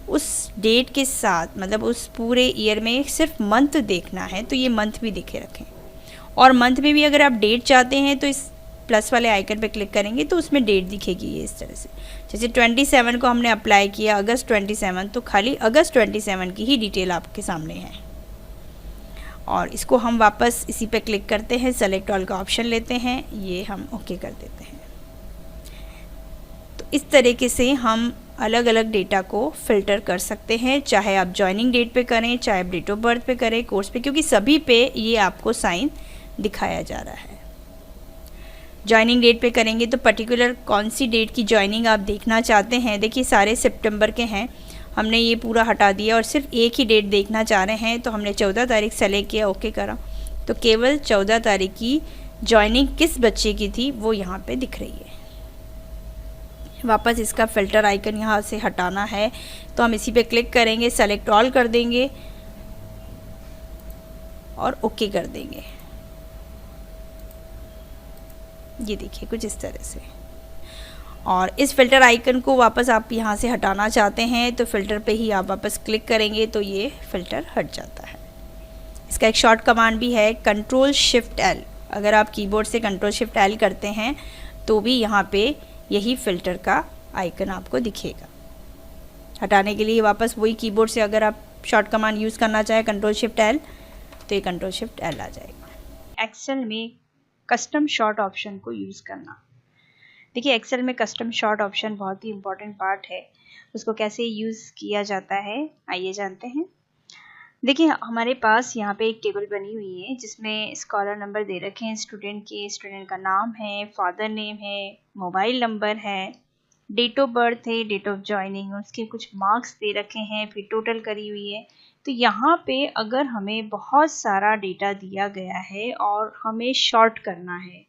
उस डेट के साथ मतलब उस पूरे ईयर में सिर्फ मंथ देखना है तो ये मंथ भी दिखे रखें। और मंथ में भी अगर आप डेट चाहते हैं तो इस प्लस वाले आइकन पे क्लिक करेंगे तो उसमें डेट दिखेगी ये इस तरह से। जैसे 27 को हमने अप्लाई किया, अगस्त 27, तो खाली अगस्त 27 की ही डिटेल आपके सामने है। और इसको हम वापस इसी पे क्लिक करते हैं, सेलेक्ट ऑल का ऑप्शन लेते हैं, ये हम ओके कर देते हैं। तो इस तरीके से हम अलग अलग डेटा को फ़िल्टर कर सकते हैं, चाहे आप जॉइनिंग डेट पे करें, चाहे आप डेट ऑफ बर्थ पे करें, कोर्स पे, क्योंकि सभी पे ये आपको साइन दिखाया जा रहा है। जॉइनिंग डेट पे करेंगे तो पर्टिकुलर कौन सी डेट की जॉइनिंग आप देखना चाहते हैं। देखिए सारे सितंबर के हैं, हमने ये पूरा हटा दिया और सिर्फ एक ही डेट देखना चाह रहे हैं तो हमने 14 तारीख सेलेक्ट किया, ओके करा। तो केवल 14 तारीख की जॉइनिंग किस बच्चे की थी वो यहाँ पे दिख रही है। वापस इसका फ़िल्टर आइकन यहाँ से हटाना है तो हम इसी पे क्लिक करेंगे, सेलेक्ट ऑल कर देंगे और ओके कर देंगे। ये देखिए कुछ इस तरह से। और इस फ़िल्टर आइकन को वापस आप यहाँ से हटाना चाहते हैं तो फ़िल्टर पे ही आप वापस क्लिक करेंगे तो ये फ़िल्टर हट जाता है। इसका एक शॉर्ट कमांड भी है, Ctrl+Shift+L। अगर आप कीबोर्ड से Ctrl+Shift+L करते हैं तो भी यहाँ पे यही फ़िल्टर का आइकन आपको दिखेगा। हटाने के लिए वापस वही कीबोर्ड से अगर आप शॉर्ट कमांड यूज़ करना चाहें Ctrl+Shift+L तो ये Ctrl+Shift+L आ जाएगा। एक्सेल में कस्टम शॉर्ट ऑप्शन को यूज़ करना। देखिए एक्सेल में कस्टम शॉर्ट ऑप्शन बहुत ही इम्पोर्टेंट पार्ट है, उसको कैसे यूज़ किया जाता है आइए जानते हैं। देखिए हमारे पास यहाँ पे एक टेबल बनी हुई है जिसमें स्कॉलर नंबर दे रखे हैं स्टूडेंट के, स्टूडेंट का नाम है, फादर नेम है, मोबाइल नंबर है, डेट ऑफ बर्थ है, डेट ऑफ जॉइनिंग, उसके कुछ मार्क्स दे रखे हैं, फिर टोटल करी हुई है। तो यहाँ पे अगर हमें बहुत सारा डेटा दिया गया है और हमें शॉर्ट करना है,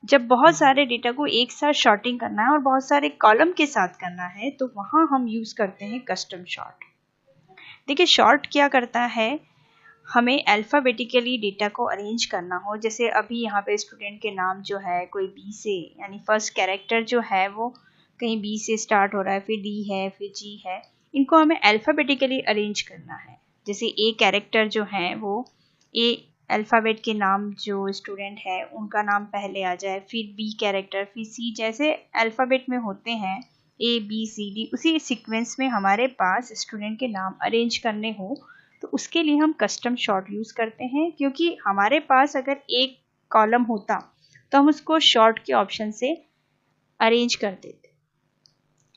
जब बहुत सारे डेटा को एक साथ शॉर्टिंग करना है और बहुत सारे कॉलम के साथ करना है तो वहाँ हम यूज़ करते हैं कस्टम शॉर्ट। देखिए शॉर्ट क्या करता है, हमें अल्फ़ाबेटिकली डेटा को अरेंज करना हो, जैसे अभी यहाँ पे स्टूडेंट के नाम जो है कोई बी से, यानी फर्स्ट कैरेक्टर जो है वो कहीं बी से स्टार्ट हो रहा है, फिर डी है, फिर जी है, इनको हमें अल्फ़ाबेटिकली अरेंज करना है। जैसे ए कैरेक्टर जो है वो ए अल्फ़ाबेट के नाम जो स्टूडेंट है उनका नाम पहले आ जाए, फिर बी कैरेक्टर, फिर सी, जैसे अल्फ़ाबेट में होते हैं ए बी सी डी, उसी सीक्वेंस में हमारे पास स्टूडेंट के नाम अरेंज करने हो तो उसके लिए हम कस्टम शॉर्ट यूज़ करते हैं। क्योंकि हमारे पास अगर एक कॉलम होता तो हम उसको शॉर्ट के ऑप्शन से अरेंज कर देते,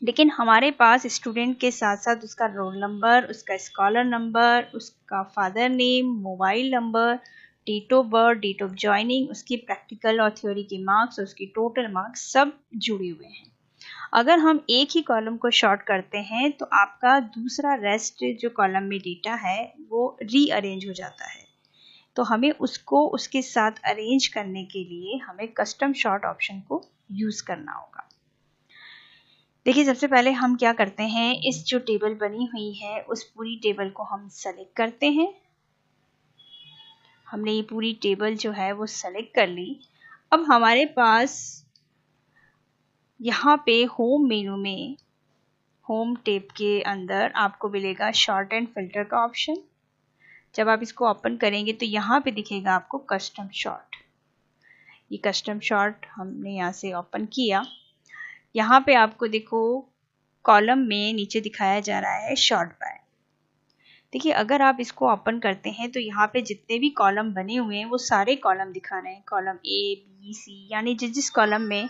लेकिन हमारे पास स्टूडेंट के साथ साथ उसका रोल नंबर, उसका स्कॉलर नंबर, उसका father name, mobile number, date of birth, date of joining, उसकी प्रैक्टिकल और थ्योरी के मार्क्स, उसकी टोटल मार्क्स सब जुड़े हुए हैं। अगर हम एक ही कॉलम को शॉर्ट करते हैं तो आपका दूसरा रेस्ट जो कॉलम में डेटा है वो रीअरेंज हो जाता है, तो हमें उसको उसके साथ अरेंज करने के लिए हमें कस्टम शॉर्ट ऑप्शन को यूज़ करना होगा। देखिए सबसे पहले हम क्या करते हैं, इस जो टेबल बनी हुई है उस पूरी टेबल को हम सेलेक्ट करते हैं। हमने ये पूरी टेबल जो है वो सेलेक्ट कर ली। अब हमारे पास यहाँ पे होम मेनू में होम टैब के अंदर आपको मिलेगा शॉर्ट एंड फिल्टर का ऑप्शन। जब आप इसको ओपन करेंगे तो यहाँ पे दिखेगा आपको कस्टम शॉर्ट। ये कस्टम शॉर्ट हमने यहाँ से ओपन किया। यहाँ पे आपको देखो कॉलम में नीचे दिखाया जा रहा है शॉर्ट बाय। देखिए अगर आप इसको ओपन करते हैं तो यहाँ पे जितने भी कॉलम बने हुए हैं वो सारे कॉलम दिखा रहे हैं, कॉलम ए बी सी, यानी जिस कॉलम में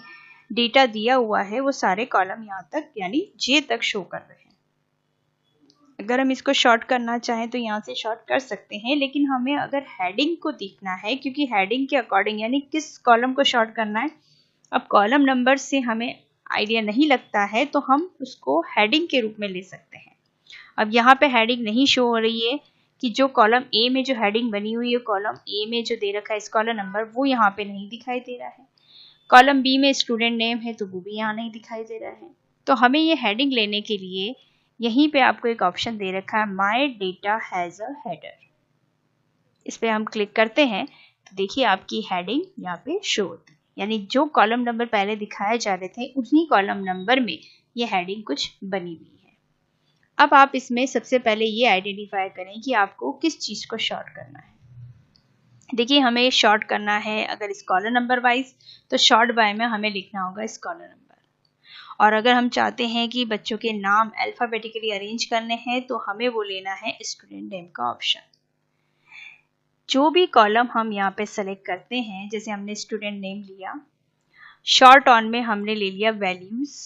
डेटा दिया हुआ है वो सारे कॉलम यहाँ तक यानी जे तक शो कर रहे हैं। अगर हम इसको शॉर्ट करना चाहें तो यहाँ से शॉर्ट कर सकते हैं, लेकिन हमें अगर हेडिंग को देखना है, क्योंकि हेडिंग के अकॉर्डिंग यानी किस कॉलम को शॉर्ट करना है, अब कॉलम नंबर से हमें आइडिया नहीं लगता है तो हम उसको हेडिंग के रूप में ले सकते हैं। अब यहाँ पे हेडिंग नहीं शो हो रही है कि जो कॉलम ए में जो हेडिंग बनी हुई है, कॉलम ए में जो दे रखा है स्कॉलर नंबर, वो यहाँ पे नहीं दिखाई दे रहा है। कॉलम बी में स्टूडेंट नेम है तो वो भी यहाँ नहीं दिखाई दे रहा है। तो हमें ये हेडिंग लेने के लिए यहीं पे आपको एक ऑप्शन दे रखा है my data has a header. इस पे हम क्लिक करते हैं तो देखिए आपकी हेडिंग यहाँ पे शो होती है, यानी जो कॉलम नंबर पहले दिखाए जा रहे थे उन्हीं कॉलम नंबर में ये हेडिंग कुछ बनी हुई है। अब आप इसमें सबसे पहले ये आइडेंटिफाई करें कि आपको किस चीज़ को शॉर्ट करना है। देखिए हमें शॉर्ट करना है अगर स्कॉलर नंबर वाइज तो शॉर्ट बाय में हमें लिखना होगा स्कॉलर नंबर, और अगर हम चाहते हैं कि बच्चों के नाम अल्फ़ाबेटिकली अरेंज करने हैं तो हमें वो लेना है स्टूडेंट नेम का ऑप्शन। जो भी कॉलम हम यहाँ पे सेलेक्ट करते हैं, जैसे हमने स्टूडेंट नेम लिया, शॉर्ट ऑन में हमने ले लिया वैल्यूज़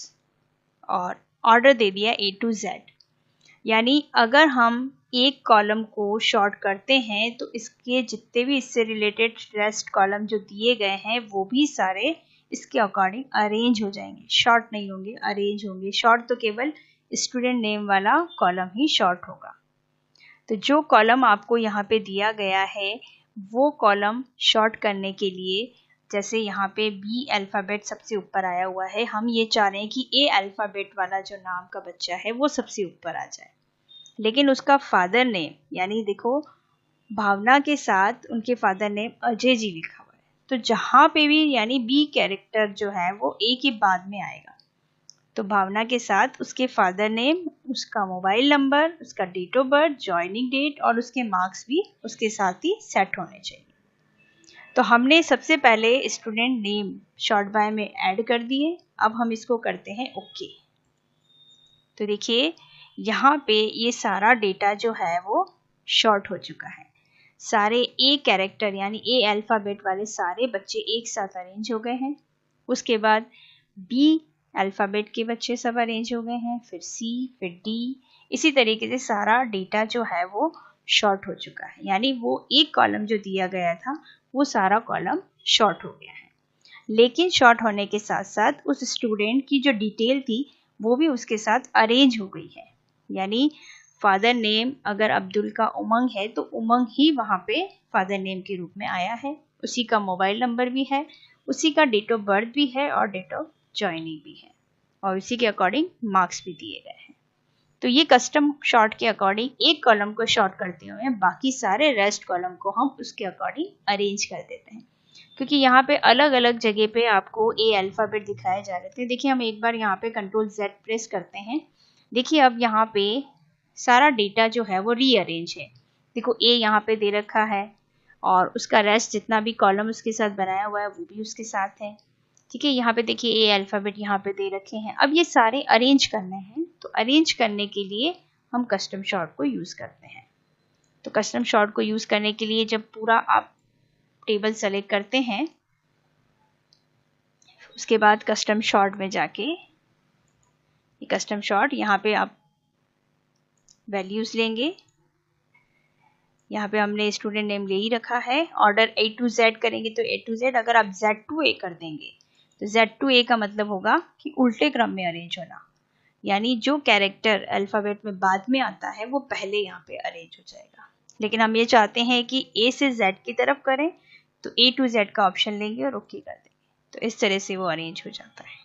और ऑर्डर दे दिया A to Z, यानी अगर हम एक कॉलम को शॉर्ट करते हैं तो इसके जितने भी इससे रिलेटेड रेस्ट कॉलम जो दिए गए हैं वो भी सारे इसके अकॉर्डिंग अरेंज हो जाएंगे, शॉर्ट नहीं होंगे, अरेंज होंगे। शॉर्ट तो केवल स्टूडेंट नेम वाला कॉलम ही शॉर्ट होगा। तो जो कॉलम आपको यहाँ पे दिया गया है वो कॉलम शॉर्ट करने के लिए, जैसे यहाँ पे बी अल्फ़ाबेट सबसे ऊपर आया हुआ है, हम ये चाह रहे हैं कि ए अल्फ़ाबेट वाला जो नाम का बच्चा है वो सबसे ऊपर आ जाए, लेकिन उसका फादर नेम, यानी देखो भावना के साथ उनके फादर नेम अजय जी लिखा हुआ है, तो जहाँ पे भी यानी बी कैरेक्टर जो है वो ए के बाद में आएगा, तो भावना के साथ उसके फादर नेम, उसका मोबाइल नंबर, उसका date of birth, joining date और उसके मार्क्स भी उसके साथ ही सेट होने चाहिए। तो हमने सबसे पहले स्टूडेंट नेम शॉर्ट बाय में ऐड कर दिए। अब हम इसको करते हैं ओके। तो देखिए यहाँ पे ये सारा डेटा जो है वो शॉर्ट हो चुका है। सारे ए कैरेक्टर यानी ए अल्फ़ाबेट वाले सारे बच्चे एक साथ अरेंज हो गए हैं। उसके बाद बी अल्फ़ाबेट के बच्चे सब अरेंज हो गए हैं, फिर सी, फिर डी। इसी तरीके से सारा डेटा जो है वो शॉर्ट हो चुका है, यानी वो एक कॉलम जो दिया गया था वो सारा कॉलम शॉर्ट हो गया है। लेकिन शॉर्ट होने के साथ साथ उस स्टूडेंट की जो डिटेल थी वो भी उसके साथ अरेंज हो गई है। यानी फादर नेम अगर अब्दुल का उमंग है तो उमंग ही वहाँ पे फादर नेम के रूप में आया है। उसी का मोबाइल नंबर भी है, उसी का डेट ऑफ बर्थ भी है और डेट ऑफ ज्वाइनिंग भी है, और उसी के अकॉर्डिंग मार्क्स भी दिए गए हैं। तो ये कस्टम शॉर्ट के अकॉर्डिंग एक कॉलम को शॉर्ट करते हुए बाकी सारे रेस्ट कॉलम को हम उसके अकॉर्डिंग अरेंज कर देते हैं, क्योंकि यहाँ पे अलग अलग जगह पे आपको ए अल्फ़ाबेट दिखाए जा रहे थे। देखिए हम एक बार यहाँ पे कंट्रोल Z प्रेस करते हैं। देखिए अब यहाँ पे सारा डेटा जो है वो रीअरेंज है। देखो ए यहाँ पे दे रखा है और उसका रेस्ट जितना भी कॉलम उसके साथ बनाया हुआ है वो भी उसके साथ है। ठीक है, यहाँ पे देखिए ए अल्फ़ाबेट यहाँ पे दे रखे हैं। अब ये सारे अरेंज करने हैं, तो अरेंज करने के लिए हम कस्टम शॉर्ट को यूज़ करते हैं। तो कस्टम शॉर्ट को यूज़ करने के लिए जब पूरा आप टेबल सेलेक्ट करते हैं, उसके बाद कस्टम शॉर्ट में जाके कस्टम शॉर्ट यहाँ पे आप वैल्यूज़ लेंगे। यहाँ पे हमने स्टूडेंट नेम ले ही रखा है। ऑर्डर A to Z करेंगे तो A to Z, अगर आप Z to A कर देंगे तो Z to A का मतलब होगा कि उल्टे क्रम में अरेंज होना, यानी जो कैरेक्टर अल्फ़ाबेट में बाद में आता है वो पहले यहाँ पे अरेंज हो जाएगा। लेकिन हम ये चाहते हैं कि A से Z की तरफ करें, तो A to Z का ऑप्शन लेंगे और ओके कर देंगे, तो इस तरह से वो अरेंज हो जाता है।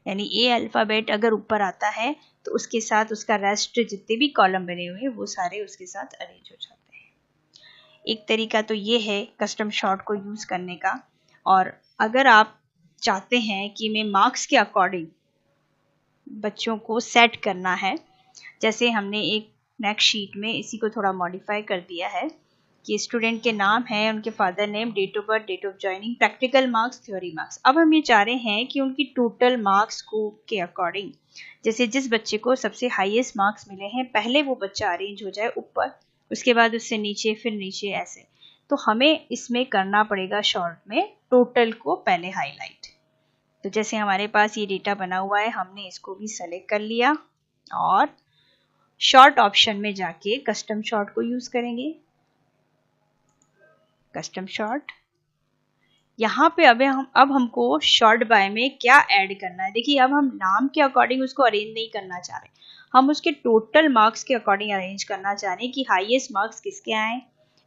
यानी ए अल्फ़ाबेट अगर ऊपर आता है तो उसके साथ उसका रेस्ट जितने भी कॉलम बने हुए हैं वो सारे उसके साथ अरेंज हो जाते हैं। एक तरीका तो ये है कस्टम शॉर्ट को यूज़ करने का। और अगर आप चाहते हैं कि मैं मार्क्स के अकॉर्डिंग बच्चों को सेट करना है, जैसे हमने एक नेक्स्ट शीट में इसी को थोड़ा मॉडिफाई कर दिया है कि स्टूडेंट के नाम है, उनके father name, date of birth, date of joining, practical marks, theory marks. अब हम ये चाह रहे हैं कि उनकी टोटल मार्क्स को के अकॉर्डिंग, जैसे जिस बच्चे को सबसे हाईएस्ट मार्क्स मिले हैं पहले वो बच्चा अरेंज हो जाए ऊपर, उसके बाद उससे नीचे, फिर नीचे, ऐसे। तो हमें इसमें करना पड़ेगा शॉर्ट में टोटल को पहले हाईलाइट। तो जैसे हमारे पास ये डेटा बना हुआ है, हमने इसको भी सेलेक्ट कर लिया और शॉर्ट ऑप्शन में जाके कस्टम शॉर्ट को यूज करेंगे। कस्टम शॉर्ट, यहाँ पे अब हमको शॉर्ट बाय में क्या ऐड करना है। देखिए अब हम नाम के अकॉर्डिंग उसको अरेंज नहीं करना चाह रहे, हम उसके टोटल मार्क्स के अकॉर्डिंग अरेंज करना चाह रहे हैं कि हाईएस्ट मार्क्स किसके आए,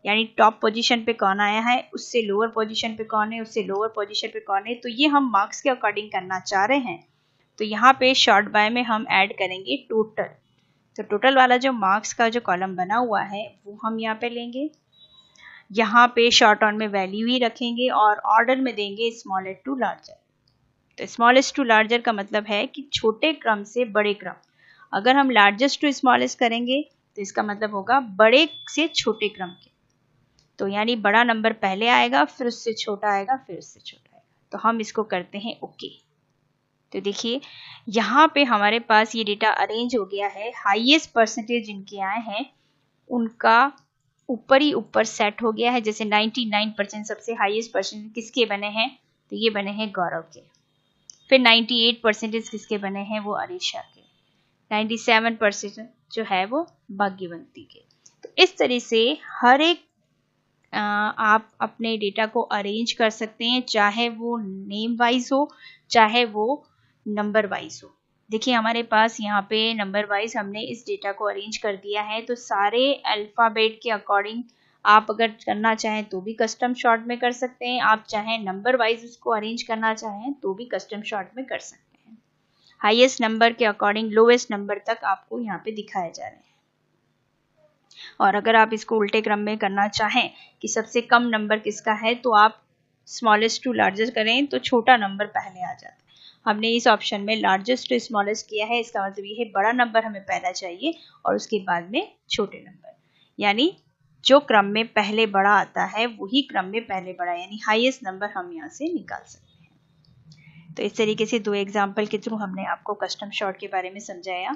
यानी टॉप पोजीशन पे कौन आया है, उससे लोअर पोजीशन पे कौन है, उससे लोअर पोजीशन पे कौन है। तो ये हम मार्क्स के अकॉर्डिंग करना चाह रहे हैं। तो यहाँ पे शॉर्ट बाय में हम ऐड करेंगे टोटल। तो टोटल वाला जो मार्क्स का जो कॉलम बना हुआ है वो हम यहाँ पे लेंगे। यहाँ पे शॉर्ट ऑन में वैल्यू ही रखेंगे और ऑर्डर में देंगे स्मॉलेस्ट टू लार्जर। तो स्मॉलेस्ट टू लार्जर का मतलब है कि छोटे क्रम से बड़े क्रम। अगर हम लार्जेस्ट टू स्मॉलेस्ट करेंगे तो इसका मतलब होगा बड़े से छोटे क्रम के। तो यानी बड़ा नंबर पहले आएगा, फिर उससे छोटा आएगा, फिर उससे छोटा आएगा। तो हम इसको करते हैं ओके। तो देखिए यहाँ पे हमारे पास ये डेटा अरेंज हो गया है। हाईएस्ट परसेंटेज जिनके आए हैं उनका ऊपर ही ऊपर सेट हो गया है। जैसे 99% सबसे हाईएस्ट परसेंटेज किसके बने हैं, तो ये बने हैं गौरव के। फिर 98% किसके बने हैं, वो अरीशा के। 97% जो है वो भाग्यवंती के। तो इस तरह से हर एक आप अपने डेटा को अरेंज कर सकते हैं, चाहे वो नेम वाइज हो चाहे वो नंबर वाइज हो। देखिए हमारे पास यहाँ पे नंबर वाइज हमने इस डेटा को अरेंज कर दिया है। तो सारे अल्फ़ाबेट के अकॉर्डिंग आप अगर करना चाहें तो भी कस्टम शॉर्ट में कर सकते हैं, आप चाहें नंबर वाइज उसको अरेंज करना चाहें तो भी कस्टम शॉर्ट में कर सकते हैं। हाईएस्ट नंबर के अकॉर्डिंग लोएस्ट नंबर तक आपको यहाँ पे दिखाए जा रहे हैं। और अगर आप इसको उल्टे क्रम में करना चाहें कि सबसे कम नंबर किसका है, तो आप स्मॉलेस्ट टू लार्जेस्ट करें तो छोटा नंबर पहले आ जाता है। हमने इस ऑप्शन में लार्जेस्ट टू स्मॉलेस्ट किया है, इसका मतलब ये है बड़ा नंबर हमें पहला चाहिए और उसके बाद में छोटे नंबर, यानी जो क्रम में पहले बड़ा आता है वही क्रम में पहले बड़ा, यानी हाईएस्ट नंबर हम यहाँ से निकाल सकते हैं। तो इस तरीके से 2 एग्जाम्पल के थ्रू हमने आपको कस्टम शॉर्ट के बारे में समझाया।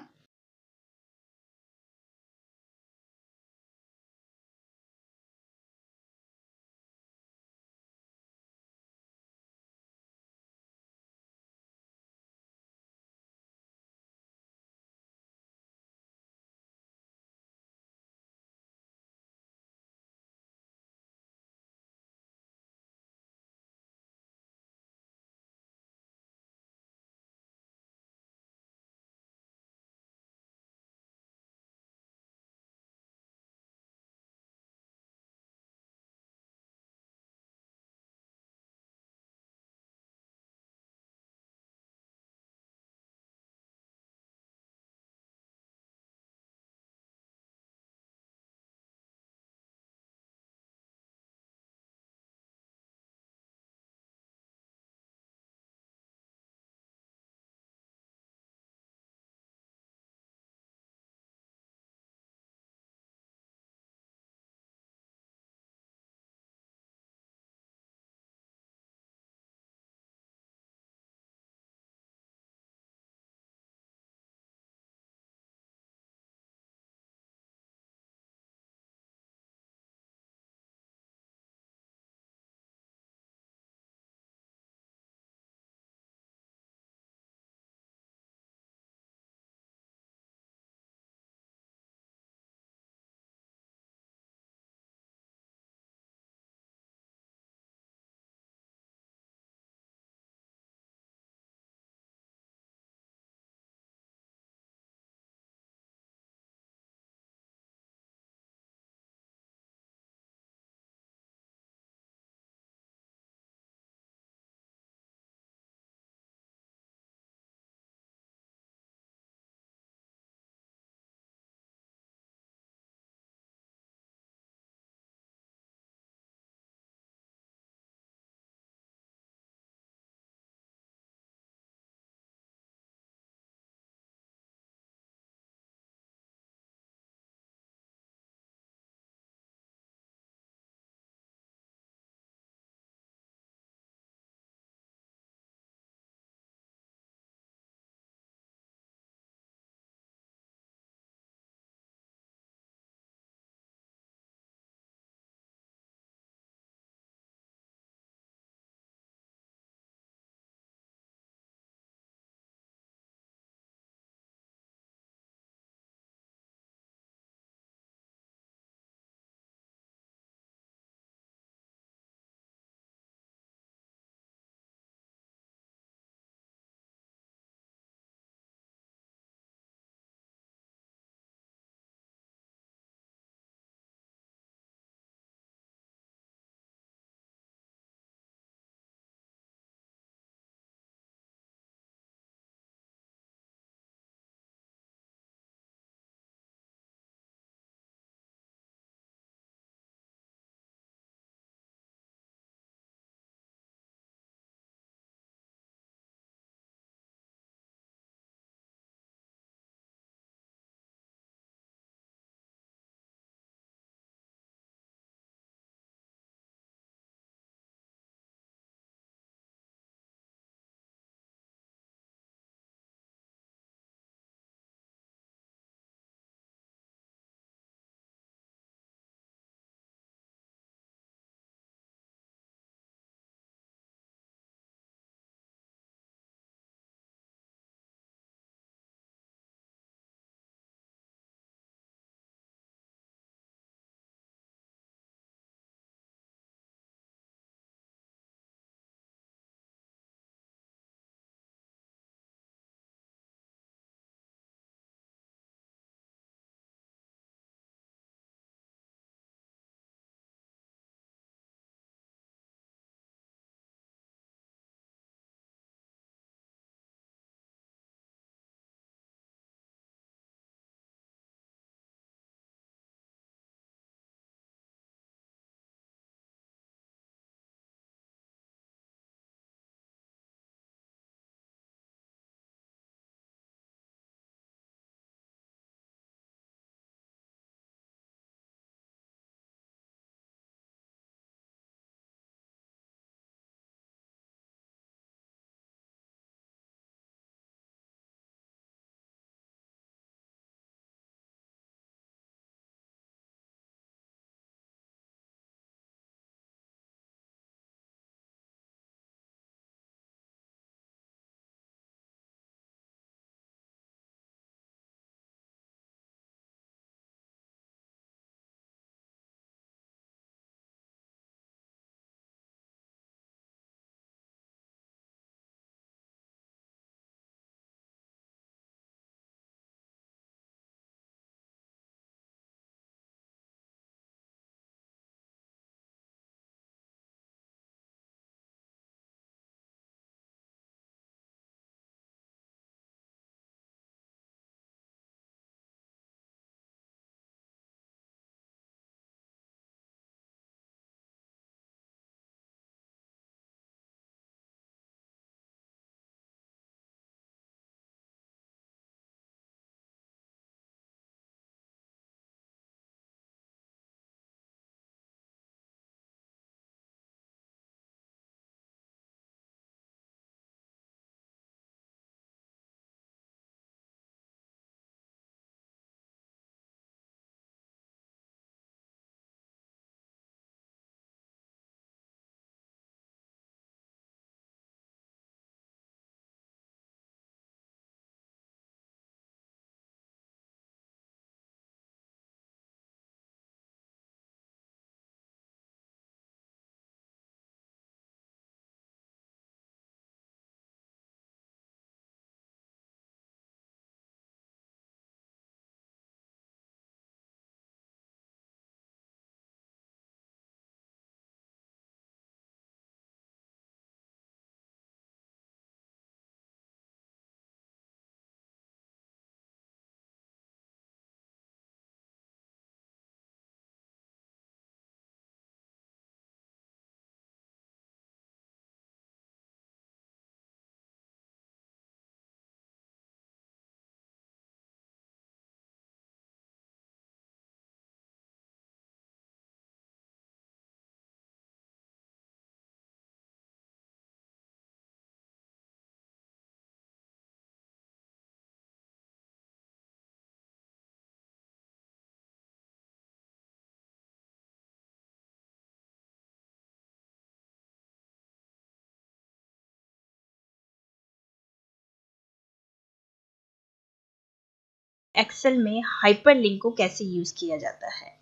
एक्सेल में हाइपरलिंक को कैसे यूज किया जाता है।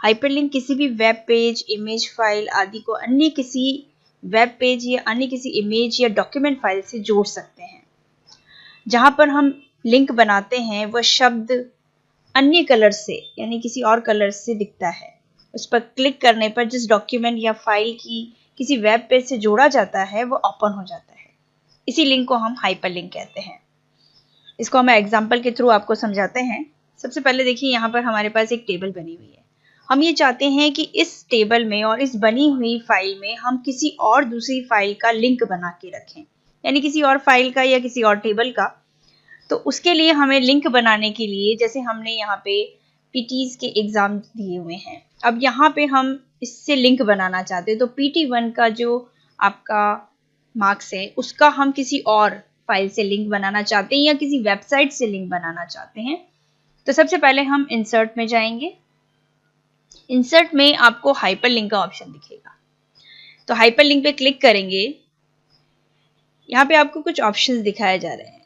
हाइपरलिंक किसी भी वेब पेज, इमेज फाइल आदि को अन्य किसी वेब पेज या अन्य किसी इमेज या डॉक्यूमेंट फाइल से जोड़ सकते हैं। जहां पर हम लिंक बनाते हैं वह शब्द अन्य कलर से यानी किसी और कलर से दिखता है। उस पर क्लिक करने पर जिस डॉक्यूमेंट या फाइल की किसी वेब पेज से जोड़ा जाता है वो ओपन हो जाता है। इसी लिंक को हम हाइपरलिंक कहते हैं। इसको हम एग्जांपल के थ्रू आपको समझाते हैं। सबसे पहले देखिए, यहाँ पर हमारे पास एक टेबल बनी हुई है। हम ये चाहते हैं कि इस टेबल में और इस बनी हुई फाइल में हम किसी और दूसरी फाइल का लिंक बना के रखें, यानी किसी और फाइल का या किसी और टेबल का। तो उसके लिए हमें लिंक बनाने के लिए, जैसे हमने यहाँ पे पीटीज के एग्जाम दिए हुए हैं, अब यहाँ पे हम इससे लिंक बनाना चाहते हैं। तो PT1 का जो आपका मार्क्स है उसका हम किसी और फाइल से लिंक बनाना चाहते हैं या किसी वेबसाइट से लिंक बनाना चाहते हैं। तो सबसे पहले हम इंसर्ट में जाएंगे। इंसर्ट में आपको हाइपरलिंक का ऑप्शन दिखेगा, तो हाइपरलिंक पे क्लिक करेंगे। यहाँ पे आपको कुछ ऑप्शंस दिखाए जा रहे हैं।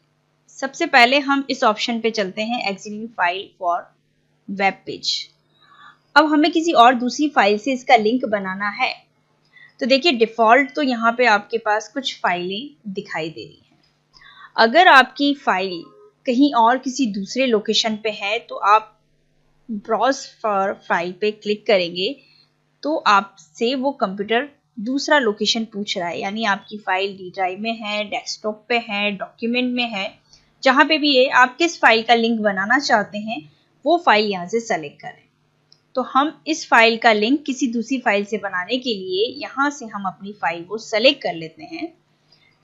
सबसे पहले हम इस ऑप्शन पे चलते हैं, existing file for web page. अब हमें किसी और दूसरी फाइल से इसका लिंक बनाना है। तो देखिए, डिफॉल्ट तो यहाँ पे आपके पास कुछ फाइलें दिखाई दे रही हैं। अगर आपकी फाइल कहीं और किसी दूसरे लोकेशन पे है तो आप ब्राउज फॉर फाइल पे क्लिक करेंगे तो आपसे वो कंप्यूटर दूसरा लोकेशन पूछ रहा है, यानी आपकी फाइल डी ड्राइव में है, डेस्कटॉप पे है, डॉक्यूमेंट में है, जहां पे भी है, आप किस फाइल का लिंक बनाना चाहते हैं वो फाइल यहाँ से सेलेक्ट करें। तो हम इस फाइल का लिंक किसी दूसरी फाइल से बनाने के लिए यहाँ से हम अपनी फाइल को सेलेक्ट कर लेते हैं।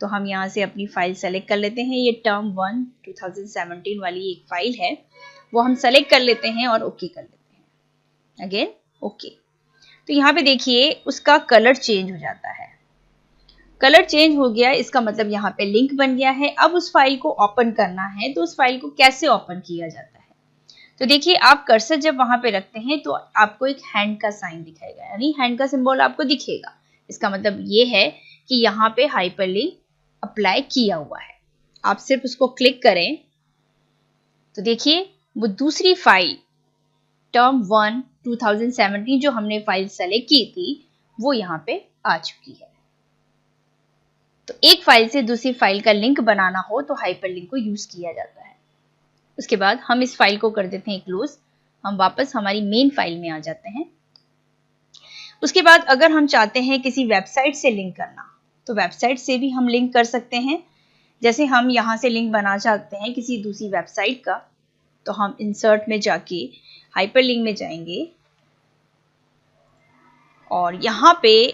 तो हम यहाँ से अपनी फाइल सेलेक्ट कर लेते हैं। ये टर्म 1 2017 वाली एक फाइल है, वो हम सेलेक्ट कर लेते हैं और ओके कर लेते हैं। Again okay. तो यहाँ पे देखिए उसका कलर चेंज हो जाता है। कलर चेंज हो गया, इसका मतलब यहाँ पे लिंक बन गया है। अब उस फाइल को ओपन करना है, तो उस फाइल को कैसे ओपन किया जाता है? तो देखिए, आप कर्सर जब वहां पे रखते हैं तो आपको एक हैंड का साइन दिखाएगा, यानी हैंड का सिंबल आपको दिखेगा। इसका मतलब ये है कि यहाँ पे हाइपरलिंक अप्लाई किया हुआ है। आप सिर्फ उसको क्लिक करें तो देखिए वो दूसरी फाइल टर्म 1 2017 जो हमने फाइल सेलेक्ट की थी वो यहाँ पे आ चुकी है। तो एक फाइल से दूसरी फाइल का लिंक बनाना हो तो हाइपरलिंक को यूज किया जाता है। उसके बाद हम इस फाइल को कर देते हैं क्लोज। हम वापस हमारी मेन फाइल में आ जाते हैं। उसके बाद अगर हम चाहते हैं किसी वेबसाइट से लिंक करना, तो वेबसाइट से भी हम लिंक कर सकते हैं। जैसे हम यहाँ से लिंक बना चाहते हैं किसी दूसरी वेबसाइट का, तो हम इंसर्ट में जाके हाइपरलिंक में जाएंगे और यहाँ पे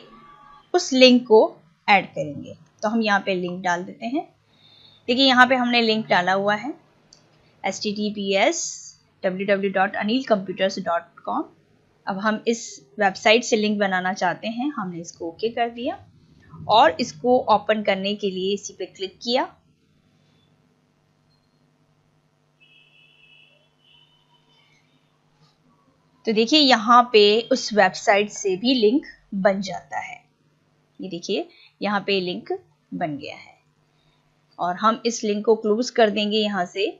उस लिंक को ऐड करेंगे। तो हम यहाँ पे लिंक डाल देते हैं। देखिए यहाँ पे हमने लिंक डाला हुआ है https www.anilcomputers.com। अब हम इस वेबसाइट से लिंक बनाना चाहते हैं, हमने इसको ओके कर दिया और इसको ओपन करने के लिए इसी पे क्लिक किया। तो देखिए यहाँ पे उस वेबसाइट से भी लिंक बन जाता है। ये देखिए यहाँ पे लिंक बन गया है और हम इस लिंक को क्लोज कर देंगे यहाँ से,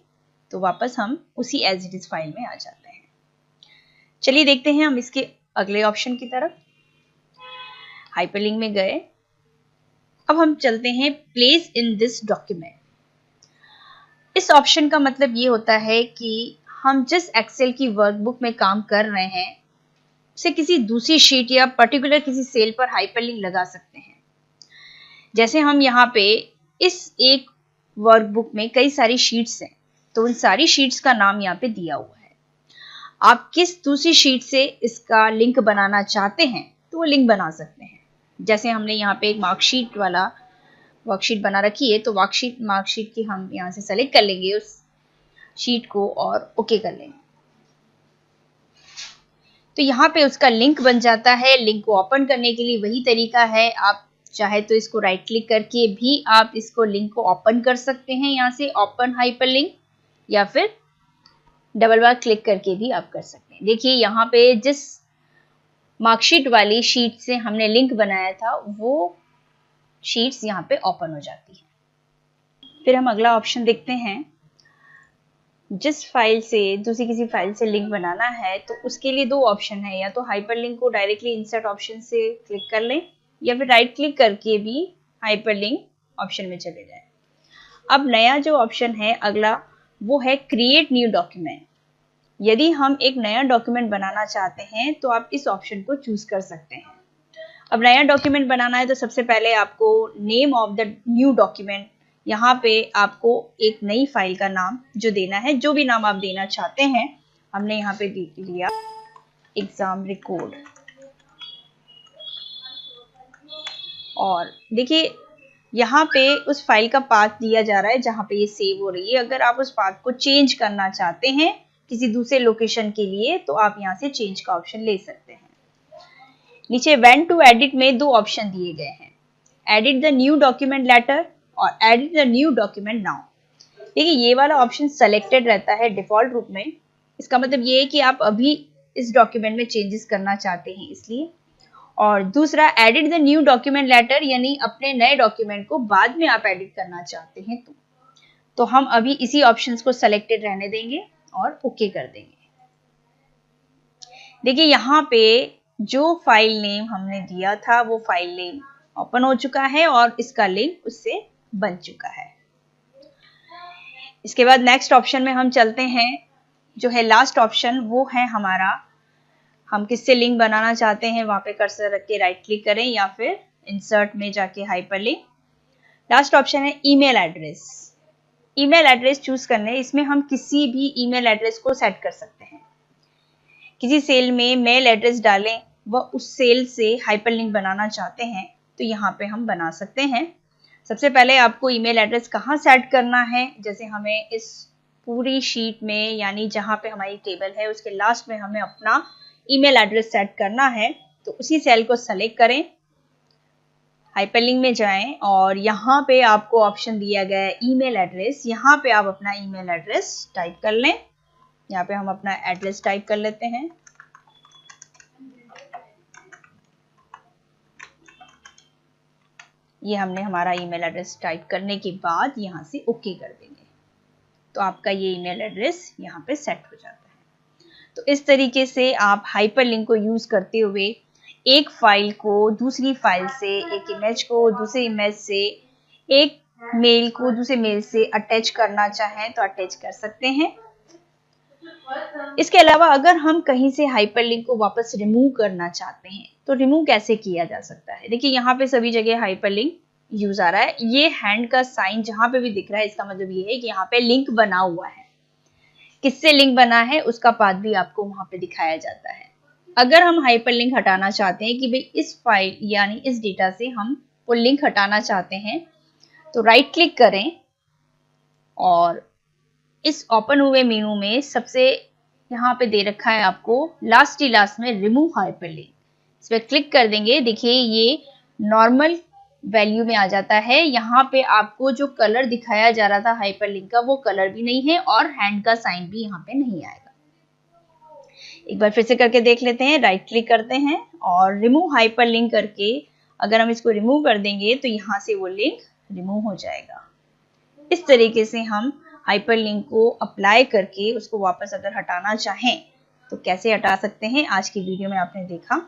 तो वापस हम उसी एज इट इज फाइल में आ जाते हैं। चलिए देखते हैं हम इसके अगले ऑप्शन की तरफ। हाइपरलिंक में गए, अब हम चलते हैं प्लेस इन दिस डॉक्यूमेंट। इस ऑप्शन का मतलब ये होता है कि हम जिस एक्सेल की वर्कबुक में काम कर रहे हैं उसे किसी दूसरी शीट या पर्टिकुलर किसी सेल पर हाइपरलिंक लगा सकते हैं। जैसे हम यहाँ पे इस एक वर्कबुक में कई सारी शीट्स हैं, तो उन सारी शीट्स का नाम यहाँ पे दिया हुआ है। आप किस दूसरी शीट से इसका लिंक बनाना चाहते हैं तो वो लिंक बना सकते हैं। जैसे हमने यहाँ पे एक मार्कशीट वाला वर्कशीट बना रखी है, तो मार्कशीट की हम यहाँ से सेलेक्ट कर लेंगे उस शीट को और ओके कर लेंगे। तो यहाँ पे उसका लिंक बन जाता है। लिंक को ओपन करने के लिए वही तरीका है, आप चाहे तो इसको राइट क्लिक करके भी आप इसको लिंक को ओपन कर सकते हैं, यहाँ से ओपन हाइपरलिंक, या फिर डबल बार क्लिक करके भी आप कर सकते हैं। देखिए यहाँ पे जिस मार्कशीट वाली शीट से हमने लिंक बनाया था वो शीट्स यहाँ पे ओपन हो जाती है। फिर हम अगला ऑप्शन देखते हैं, जिस फाइल से दूसरी किसी फाइल से लिंक बनाना है तो उसके लिए दो ऑप्शन है, या तो हाइपरलिंक को डायरेक्टली इंसर्ट ऑप्शन से क्लिक कर लें या फिर राइट क्लिक करके भी हाइपरलिंक ऑप्शन में चले जाएं। अब नया जो ऑप्शन है अगला वो है क्रिएट न्यू डॉक्यूमेंट। यदि हम एक नया डॉक्यूमेंट बनाना चाहते हैं तो आप इस ऑप्शन को चूज कर सकते हैं। अब नया डॉक्यूमेंट बनाना है तो सबसे पहले आपको name of the new document, यहाँ पे आपको एक नई फाइल का नाम जो देना है, जो भी नाम आप देना चाहते हैं। हमने यहाँ पे लिया एग्जाम रिकॉर्ड। और देखिए यहाँ पे उस फाइल का पाथ दिया जा रहा है जहाँ पे ये सेव हो रही है। अगर आप उस पाथ को चेंज करना चाहते हैं किसी दूसरे लोकेशन के लिए तो आप यहाँ से चेंज का ऑप्शन ले सकते हैं। नीचे व्हेन टू एडिट में दो ऑप्शन दिए गए हैं, edit the new document later और edit the new document now. देखिए ये वाला ऑप्शन सेलेक्टेड रहता है डिफॉल्ट रूप में। इसका मतलब ये है कि आप अभी इस डॉक्यूमेंट में चेंजेस करना चाहते हैं इसलिए। और दूसरा edit the new document letter, यानी अपने नए डॉक्यूमेंट को बाद में आप एडिट करना चाहते हैं तो हम अभी इसी ऑप्शंस को सेलेक्टेड रहने देंगे और ओके कर देंगे। देखिए यहाँ पे जो फाइल नेम हमने दिया था वो फाइल नेम ओपन हो चुका है और इसका लिंक उससे बन चुका है। इसके बाद नेक्स्ट ऑप्शन में हम चलते हैं, जो है लास्ट ऑप्शन, वो है हमारा हम किससे लिंक बनाना चाहते हैं। वहां पे कर्सर रख के राइट क्लिक करें या फिर इंसर्ट में जाके हाइपरलिंक। लास्ट ऑप्शन है email address. Email address choose करने, इसमें हम किसी भी ईमेल एड्रेस को सेट कर सकते हैं। किसी सेल में मेल एड्रेस डालें, वह उस सेल से हाइपरलिंक बनाना चाहते हैं तो यहाँ पे हम बना सकते हैं। सबसे पहले आपको ईमेल एड्रेस कहाँ सेट करना है, जैसे हमें इस पूरी शीट में यानी जहाँ पे हमारी टेबल है उसके लास्ट में हमें अपना ईमेल एड्रेस सेट करना है तो उसी सेल को सेलेक्ट करें, हाइपरलिंक में जाएं और यहाँ पे आपको ऑप्शन दिया गया है ईमेल एड्रेस। यहाँ पे आप अपना ईमेल एड्रेस टाइप कर लें। यहाँ पे हम अपना एड्रेस टाइप कर लेते हैं। ये हमने हमारा ईमेल एड्रेस टाइप करने के बाद यहाँ से ओके कर देंगे तो आपका ये ईमेल एड्रेस यहाँ पे सेट हो जाता है। तो इस तरीके से आप हाइपरलिंक को यूज करते हुए एक फाइल को दूसरी फाइल से, एक इमेज को दूसरे इमेज से, एक मेल को दूसरे मेल से अटैच करना चाहें तो अटैच कर सकते हैं। इसके अलावा अगर हम कहीं से हाइपरलिंक को वापस रिमूव करना चाहते हैं तो रिमूव कैसे किया जा सकता है। देखिए यहाँ पे सभी जगह हाइपरलिंक यूज आ रहा है। ये हैंड का साइन जहां पे भी दिख रहा है इसका मतलब ये है कि यहाँ पे लिंक बना हुआ है। किससे लिंक बना है उसका पाथ भी आपको वहां पे दिखाया जाता है। अगर हम हाइपरलिंक हटाना चाहते हैं कि भाई इस फाइल यानी इस डेटा से हम वो लिंक हटाना चाहते हैं तो राइट क्लिक करें और इस ओपन हुए मेनू में सबसे यहाँ पे दे रखा है आपको लास्ट में रिमूव हाइपरलिंक, इस पर क्लिक कर देंगे। देखिए ये नॉर्मल वैल्यू में आ जाता है। यहाँ पे आपको जो कलर दिखाया जा रहा था हाइपरलिंक का वो कलर भी नहीं है और हैंड का साइन भी यहाँ पे नहीं आएगा। एक बार फिर से करके देख लेते हैं। राइट क्लिक करते हैं और रिमूव हाइपरलिंक करके अगर हम इसको रिमूव कर देंगे तो यहाँ से वो लिंक रिमूव हो जाएगा। इस तरीके से हम हाइपरलिंक को अप्लाई करके उसको वापस अगर हटाना चाहें तो कैसे हटा सकते हैं, आज की वीडियो में आपने देखा।